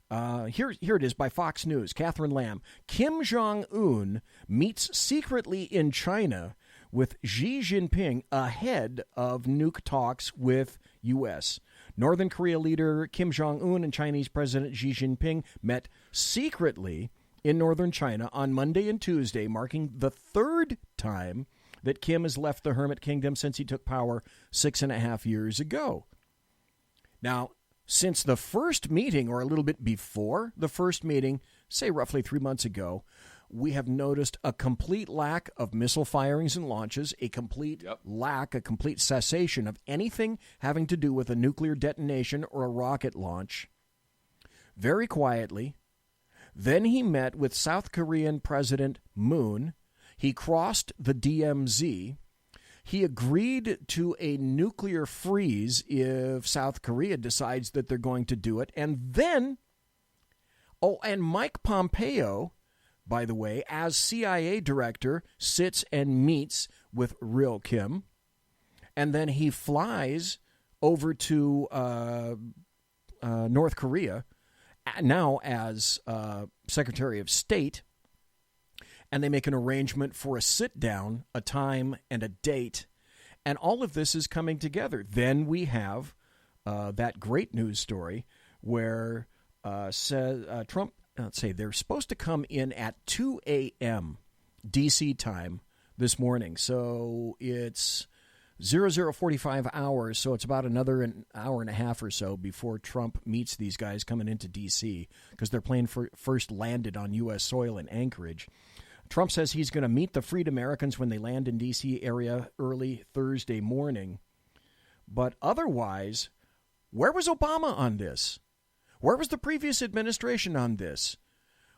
Here it is by Fox News. Catherine Lamb. Kim Jong-un meets secretly in China with Xi Jinping ahead of nuke talks with U.S. Northern Korea leader Kim Jong-un and Chinese President Xi Jinping met secretly in northern China on Monday and Tuesday, marking the 3rd time that Kim has left the Hermit Kingdom since he took power 6.5 years ago. Now, since the first meeting, or a little bit before the first meeting, say roughly 3 months ago, we have noticed a complete lack of missile firings and launches, a complete cessation of anything having to do with a nuclear detonation or a rocket launch. Very quietly. Then he met with South Korean President Moon. He crossed the DMZ. He agreed to a nuclear freeze if South Korea decides that they're going to do it. And then, and Mike Pompeo, by the way, as CIA director, sits and meets with Real Kim. And then he flies over to North Korea, now as Secretary of State. And they make an arrangement for a sit-down, a time, and a date. And all of this is coming together. Then we have that great news story where Trump, let's say, they're supposed to come in at 2 a.m. D.C. time this morning. So it's 00:45 hours, so it's about another hour and a half or so before Trump meets these guys coming into D.C. because their plane first landed on U.S. soil in Anchorage. Trump says he's going to meet the freed Americans when they land in D.C. area early Thursday morning. But otherwise, where was Obama on this? Where was the previous administration on this?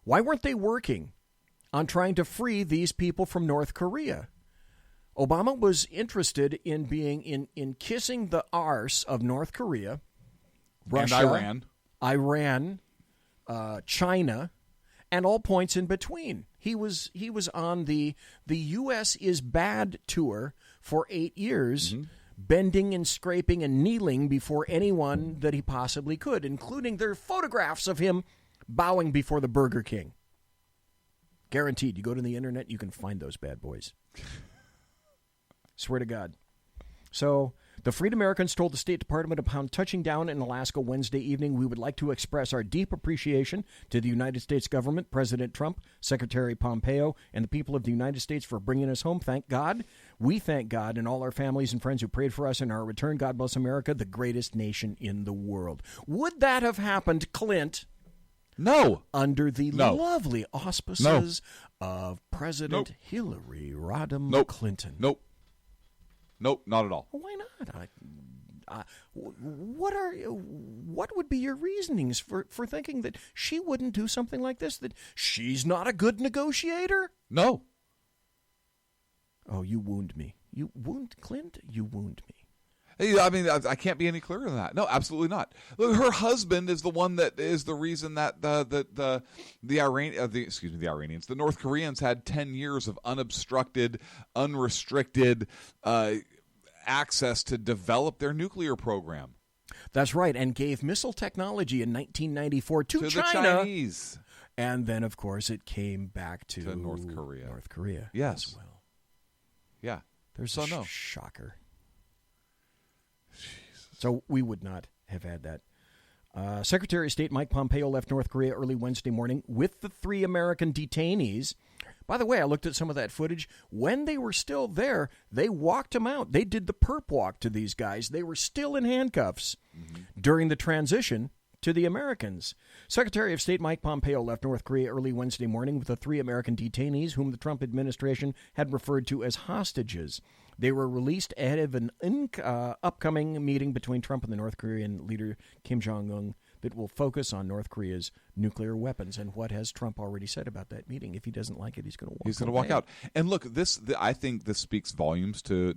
Why weren't they working on trying to free these people from North Korea. Obama was interested in being in kissing the arse of North Korea, Russia, and Iran, China, and all points in between. He was on the U.S. is bad tour for 8 years, bending and scraping and kneeling before anyone that he possibly could, including their photographs of him bowing before the Burger King. Guaranteed. You go to the internet, you can find those bad boys. Swear to God. So, the Freed Americans told the State Department upon touching down in Alaska Wednesday evening, we would like to express our deep appreciation to the United States government, President Trump, Secretary Pompeo, and the people of the United States for bringing us home. Thank God. We thank God and all our families and friends who prayed for us in our return. God bless America, the greatest nation in the world. Would that have happened, Clint? No. Under the lovely auspices of President Nope. Hillary Rodham Nope. Clinton. Nope, not at all. Why not? What would be your reasonings for thinking that she wouldn't do something like this? That she's not a good negotiator? No. Oh, you wound me. You wound Clint. You wound me. I mean, I can't be any clearer than that. No, absolutely not. Look, her husband is the one that is the reason that the Iranians, the North Koreans had 10 years of unobstructed, unrestricted access to develop their nuclear program. That's right, and gave missile technology in 1994 to China. The Chinese. And then, of course, it came back to North Korea. North Korea. Yes. As well. Yeah. There's So no. shocker. So we would not have had that. Secretary of State Mike Pompeo left North Korea early Wednesday morning with the 3 American detainees. By the way, I looked at some of that footage. When they were still there, they walked them out. They did the perp walk to these guys. They were still in handcuffs during the transition to the Americans. Secretary of State Mike Pompeo left North Korea early Wednesday morning with the 3 American detainees whom the Trump administration had referred to as hostages. They were released ahead of an upcoming meeting between Trump and the North Korean leader Kim Jong-un that will focus on North Korea's nuclear weapons. And what has Trump already said about that meeting? If he doesn't like it, he's going to walk. He's going to walk out. And look, I think this speaks volumes to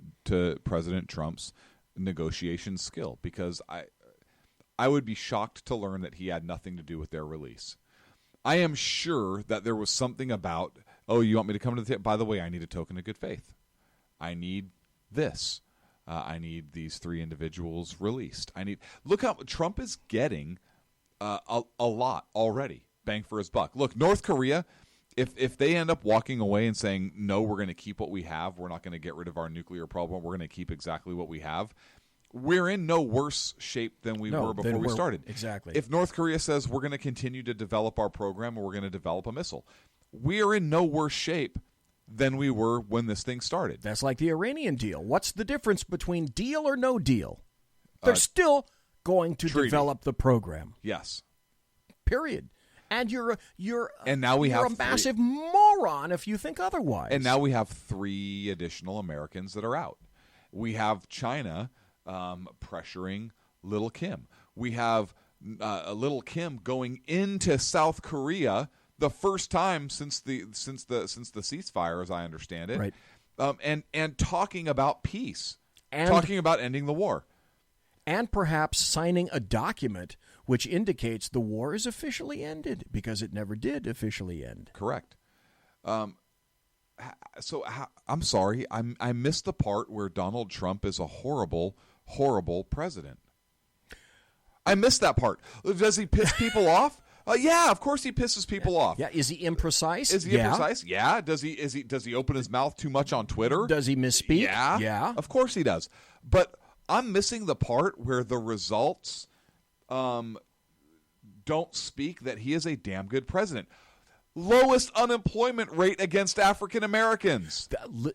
President Trump's negotiation skill, because I would be shocked to learn that he had nothing to do with their release. I am sure that there was something about, oh, you want me to come to the table? By the way, I need a token of good faith. I need this. I need these 3 individuals released. Look how Trump is getting a lot already. Bang for his buck. Look, North Korea, if they end up walking away and saying, no, we're going to keep what we have, we're not going to get rid of our nuclear problem, we're going to keep exactly what we have, we're in no worse shape than we were before we started. Exactly. If North Korea says we're going to continue to develop our program and we're going to develop a missile, we are in no worse shape than we were when this thing started. That's like the Iranian deal. What's the difference between deal or no deal? They're still going to develop the program. Yes. Period. And you're a massive moron if you think otherwise. And now we have 3 additional Americans that are out. We have China pressuring Little Kim. We have Little Kim going into South Korea the first time since the ceasefire, as I understand it, right? And talking about peace, and talking about ending the war, and perhaps signing a document which indicates the war is officially ended, because it never did officially end. Correct. So I'm sorry, I missed the part where Donald Trump is a horrible, horrible president. I missed that part. Does he piss people off? Yeah, of course he pisses people off. Yeah, is he imprecise? Imprecise? Yeah. Does he open his mouth too much on Twitter? Does he misspeak? Yeah. Of course he does. But I'm missing the part where the results don't speak that he is a damn good president. Lowest unemployment rate against African Americans.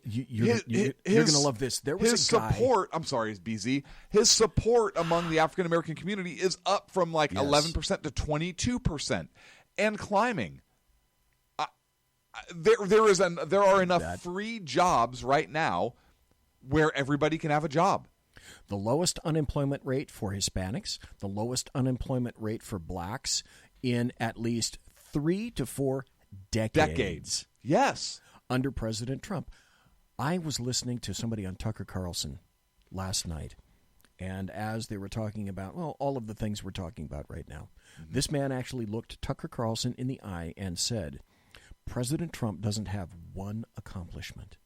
You're going to love this. There was his a guy. Support. I'm sorry, it's BZ. His support among the African American community is up from 11% to 22%, and climbing. There are enough free jobs right now where everybody can have a job. The lowest unemployment rate for Hispanics, the lowest unemployment rate for blacks in at least 3 to 4 decades. Yes. Under President Trump. I was listening to somebody on Tucker Carlson last night, and as they were talking about, well, all of the things we're talking about right now, this man actually looked Tucker Carlson in the eye and said, President Trump doesn't have one accomplishment.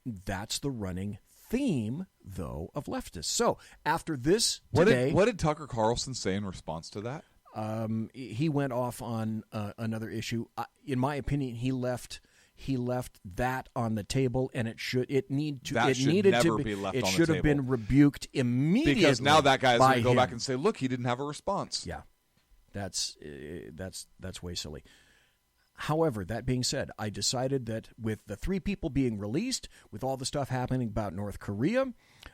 That's the running theme, though, of leftists. So after this today... What did Tucker Carlson say in response to that? He went off on another issue. In my opinion, he left that on the table, and it should have been rebuked immediately. Because now that guy is going to go back and say, "Look, he didn't have a response." Yeah, that's way silly. However, that being said, I decided that with the 3 people being released, with all the stuff happening about North Korea,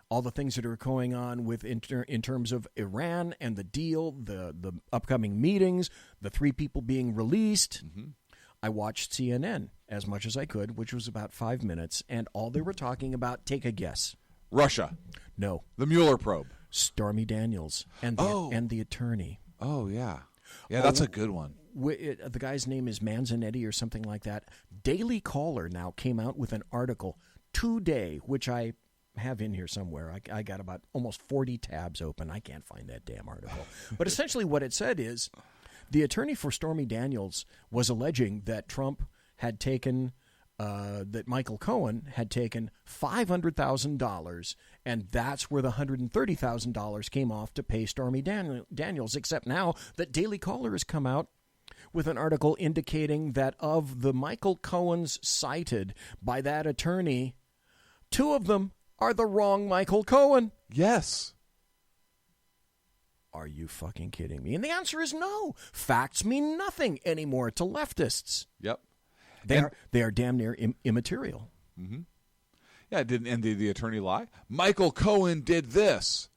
all the things that are going on with in terms of Iran and the deal, the upcoming meetings, the 3 people being released, I watched CNN as much as I could, which was about 5 minutes, and all they were talking about, take a guess. Russia. No. The Mueller probe. Stormy Daniels and the attorney. Oh, yeah. Yeah, that's a good one. The guy's name is Manzanetti or something like that. Daily Caller now came out with an article today, which I have in here somewhere. I got about almost 40 tabs open. I can't find that damn article. But essentially what it said is the attorney for Stormy Daniels was alleging that Trump had taken, that Michael Cohen had taken $500,000, and that's where the $130,000 came off to pay Stormy Daniels, except now that Daily Caller has come out with an article indicating that of the Michael Cohens cited by that attorney, 2 of them are the wrong Michael Cohen. Yes. Are you fucking kidding me? And the answer is no. Facts mean nothing anymore to leftists. Yep. They are damn near immaterial. Mm-hmm. Yeah, did the attorney lie? Michael Cohen did this.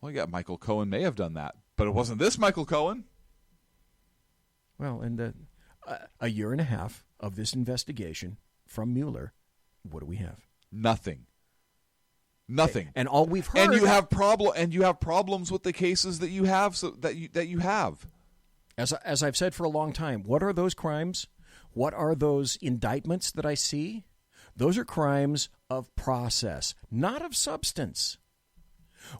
Well, yeah, Michael Cohen may have done that, but it wasn't this Michael Cohen. Well, and a year and a half of this investigation from Mueller, what do we have? Nothing. And all we've heard, and you have problems with the cases that you have, so that you have. As I've said for a long time, what are those crimes? What are those indictments that I see? Those are crimes of process, not of substance.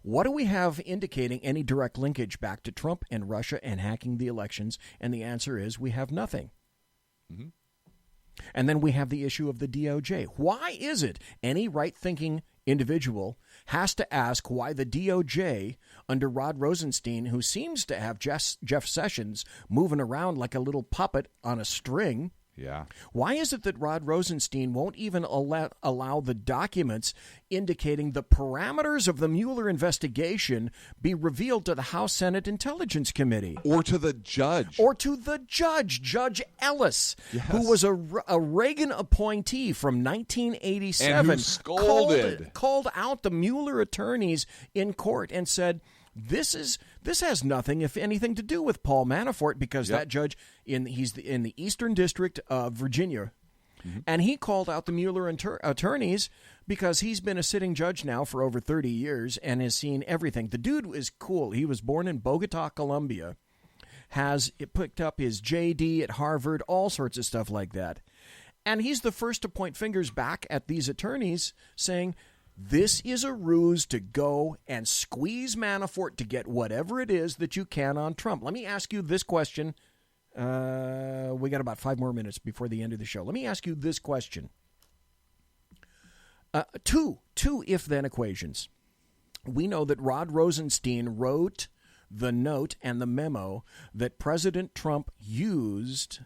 What do we have indicating any direct linkage back to Trump and Russia and hacking the elections? And the answer is we have nothing. Mm-hmm. And then we have the issue of the DOJ. Why is it any right-thinking individual has to ask why the DOJ under Rod Rosenstein, who seems to have Jeff Sessions moving around like a little puppet on a string, yeah. Why is it that Rod Rosenstein won't even allow the documents indicating the parameters of the Mueller investigation be revealed to the House Senate Intelligence Committee? Or to the judge. Judge Ellis, yes. who was a Reagan appointee from 1987. And who scolded. Called out the Mueller attorneys in court and said, This has nothing, if anything, to do with Paul Manafort, because that judge he's in the Eastern District of Virginia, and he called out the Mueller attorneys because he's been a sitting judge now for over 30 years and has seen everything. The dude is cool. He was born in Bogota, Colombia, has picked up his JD at Harvard, all sorts of stuff like that, and he's the first to point fingers back at these attorneys, saying, this is a ruse to go and squeeze Manafort to get whatever it is that you can on Trump. Let me ask you this question. We got about 5 more minutes before the end of the show. Let me ask you this question. Two if-then equations. We know that Rod Rosenstein wrote the note and the memo that President Trump used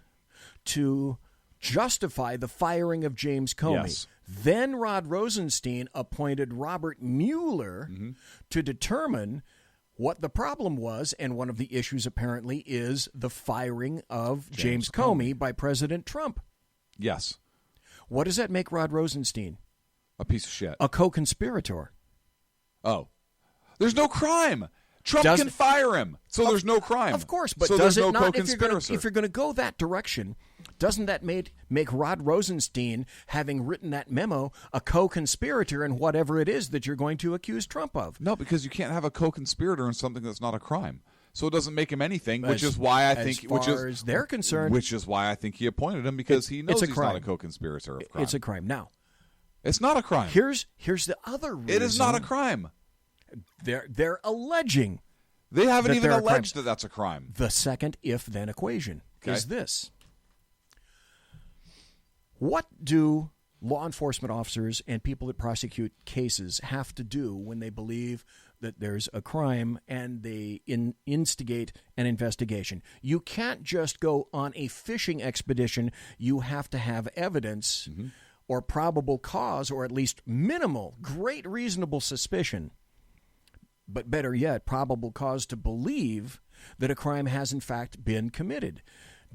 to justify the firing of James Comey. Yes. Then Rod Rosenstein appointed Robert Mueller to determine what the problem was, and one of the issues apparently is the firing of James Comey by President Trump. Yes. What does that make Rod Rosenstein? A piece of shit. A co-conspirator. Oh. There's no crime. Trump can fire him, so there's no crime. Of course, but so does there's it no not, co-conspirator. if you're going to go that direction, doesn't that make Rod Rosenstein, having written that memo, a co-conspirator in whatever it is that you're going to accuse Trump of? No, because you can't have a co-conspirator in something that's not a crime. So it doesn't make him anything, which As- is why I as think, far as they're concerned, which is why I think he appointed him, because he knows it's a he's crime. not a co-conspirator of crime. It's a crime. Now, it's not a crime. here's the other reason. It is not a crime. They're alleging. They haven't that even they're a crime. alleged that that's a crime. The second if-then equation is this. What do law enforcement officers and people that prosecute cases have to do when they believe that there's a crime and they instigate an investigation? You can't just go on a fishing expedition. You have to have evidence or probable cause, or at least minimal, great reasonable suspicion, but better yet, probable cause to believe that a crime has in fact been committed.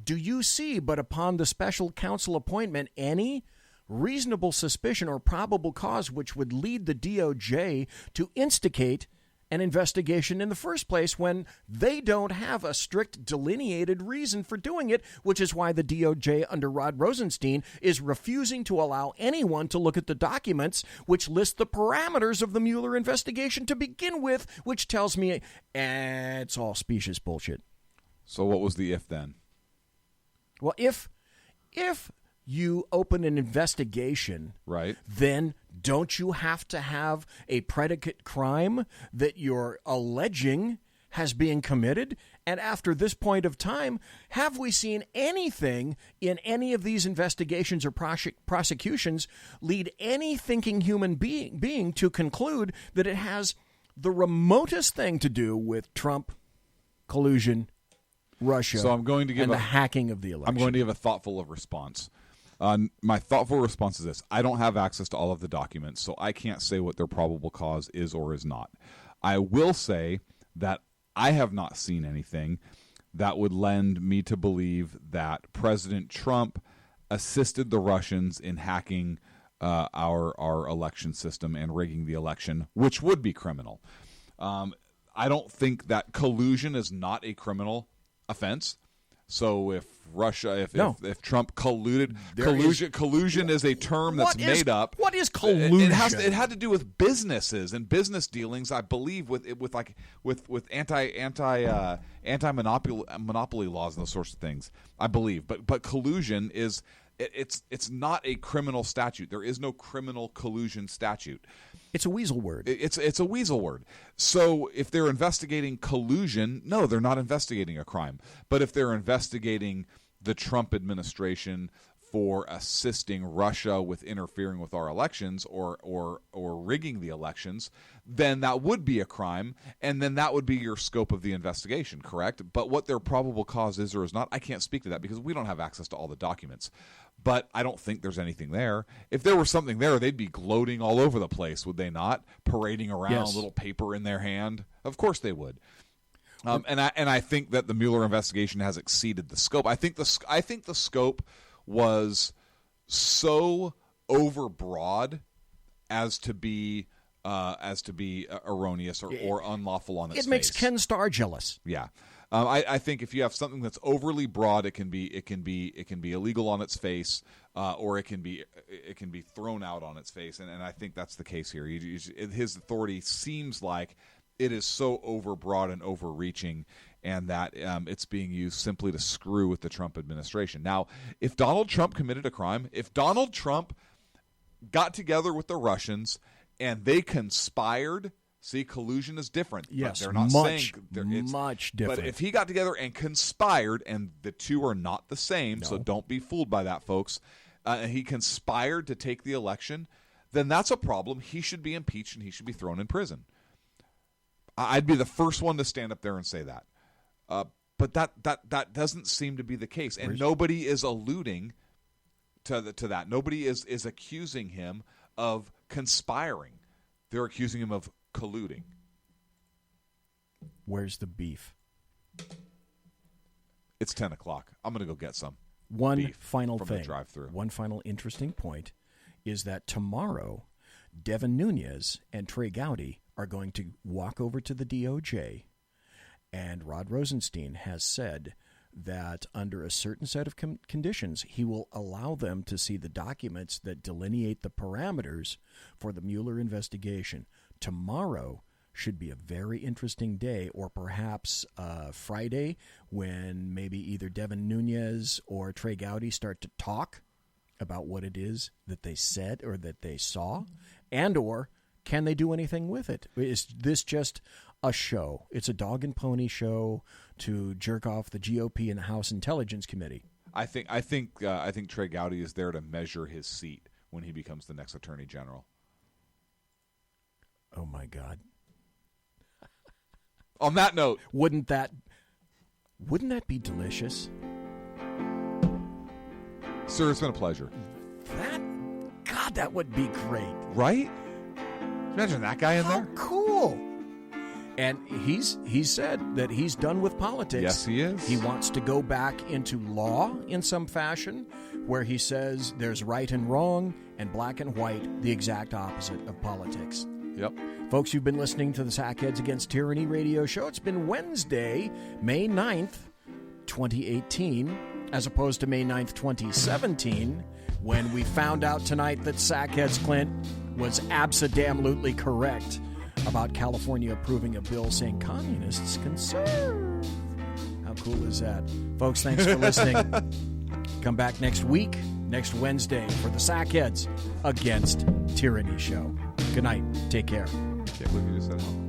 Do you see, but upon the special counsel appointment, any reasonable suspicion or probable cause which would lead the DOJ to instigate an investigation in the first place when they don't have a strict delineated reason for doing it, which is why the DOJ under Rod Rosenstein is refusing to allow anyone to look at the documents which list the parameters of the Mueller investigation to begin with, which tells me it's all specious bullshit. So what was the if then? Well, if you open an investigation, right, then don't you have to have a predicate crime that you're alleging has been committed? And after this point of time, have we seen anything in any of these investigations or prosecutions lead any thinking human being to conclude that it has the remotest thing to do with Trump, collusion, Russia, so I'm going to give and the hacking of the election? I'm going to give a thoughtful response. My thoughtful response is this. I don't have access to all of the documents, so I can't say what their probable cause is or is not. I will say that I have not seen anything that would lend me to believe that President Trump assisted the Russians in hacking our election system and rigging the election, which would be criminal. I don't think that collusion is not a criminal offense. So if if Trump colluded, collusion is a term that's made up. What is collusion? It had to do with businesses and business dealings, I believe, with anti-monopoly laws and those sorts of things, I believe. But collusion is it's not a criminal statute. There is no criminal collusion statute. It's a weasel word. It's a weasel word. So if they're investigating collusion, no, they're not investigating a crime. But if they're investigating the Trump administration for assisting Russia with interfering with our elections or rigging the elections, then that would be a crime, and then that would be your scope of the investigation, correct? But what their probable cause is or is not, I can't speak to that because we don't have access to all the documents. But I don't think there's anything there. If there was something there, they'd be gloating all over the place, would they not? Parading around, yes, little paper in their hand. Of course they would. And I think that the Mueller investigation has exceeded the scope. I think the scope was so overbroad as to be erroneous or unlawful on its face. It makes Ken Starr jealous. Yeah. I think if you have something that's overly broad, it can be illegal on its face, or it can be thrown out on its face, and I think that's the case here. His authority seems like it is so overbroad and overreaching, and that it's being used simply to screw with the Trump administration. Now, if Donald Trump committed a crime, if Donald Trump got together with the Russians and they conspired. See, collusion is different. Yes, but they're not much But different. if he got together and conspired, and the two are not the same, so don't be fooled by that, folks, and he conspired to take the election, then that's a problem. He should be impeached and he should be thrown in prison. I'd be the first one to stand up there and say that. But that doesn't seem to be the case, and nobody is alluding to that. Nobody is accusing him of conspiring. They're accusing him of colluding. Where's the beef? It's 10 o'clock. I'm going to go get some. One final from thing. The drive-through. One final interesting point is that tomorrow, Devin Nunes and Trey Gowdy are going to walk over to the DOJ, and Rod Rosenstein has said that under a certain set of conditions, he will allow them to see the documents that delineate the parameters for the Mueller investigation. Tomorrow, should be a very interesting day, or perhaps Friday when maybe either Devin Nunes or Trey Gowdy start to talk about what it is that they said or that they saw, and or can they do anything with it? Is this just a show? It's a dog and pony show to jerk off the GOP and the House Intelligence Committee. I think Trey Gowdy is there to measure his seat when he becomes the next Attorney General. Oh my God! On that note, wouldn't that be delicious? Sir, it's been a pleasure. That would be great, right? Imagine that guy in there. Cool. And he said that he's done with politics. Yes, he is. He wants to go back into law in some fashion, where he says there's right and wrong and black and white, the exact opposite of politics. Yep. Folks, you've been listening to the Sackheads Against Tyranny radio show. It's been Wednesday, May 9th, 2018, as opposed to May 9th, 2017, when we found out tonight that Sackheads Clint was abso-damn-lutely correct about California approving a bill saying communists can serve. How cool is that? Folks, thanks for listening. Come back next week, next Wednesday, for the Sackheads Against Tyranny show. Good night. Take care. Can't believe you just said hello.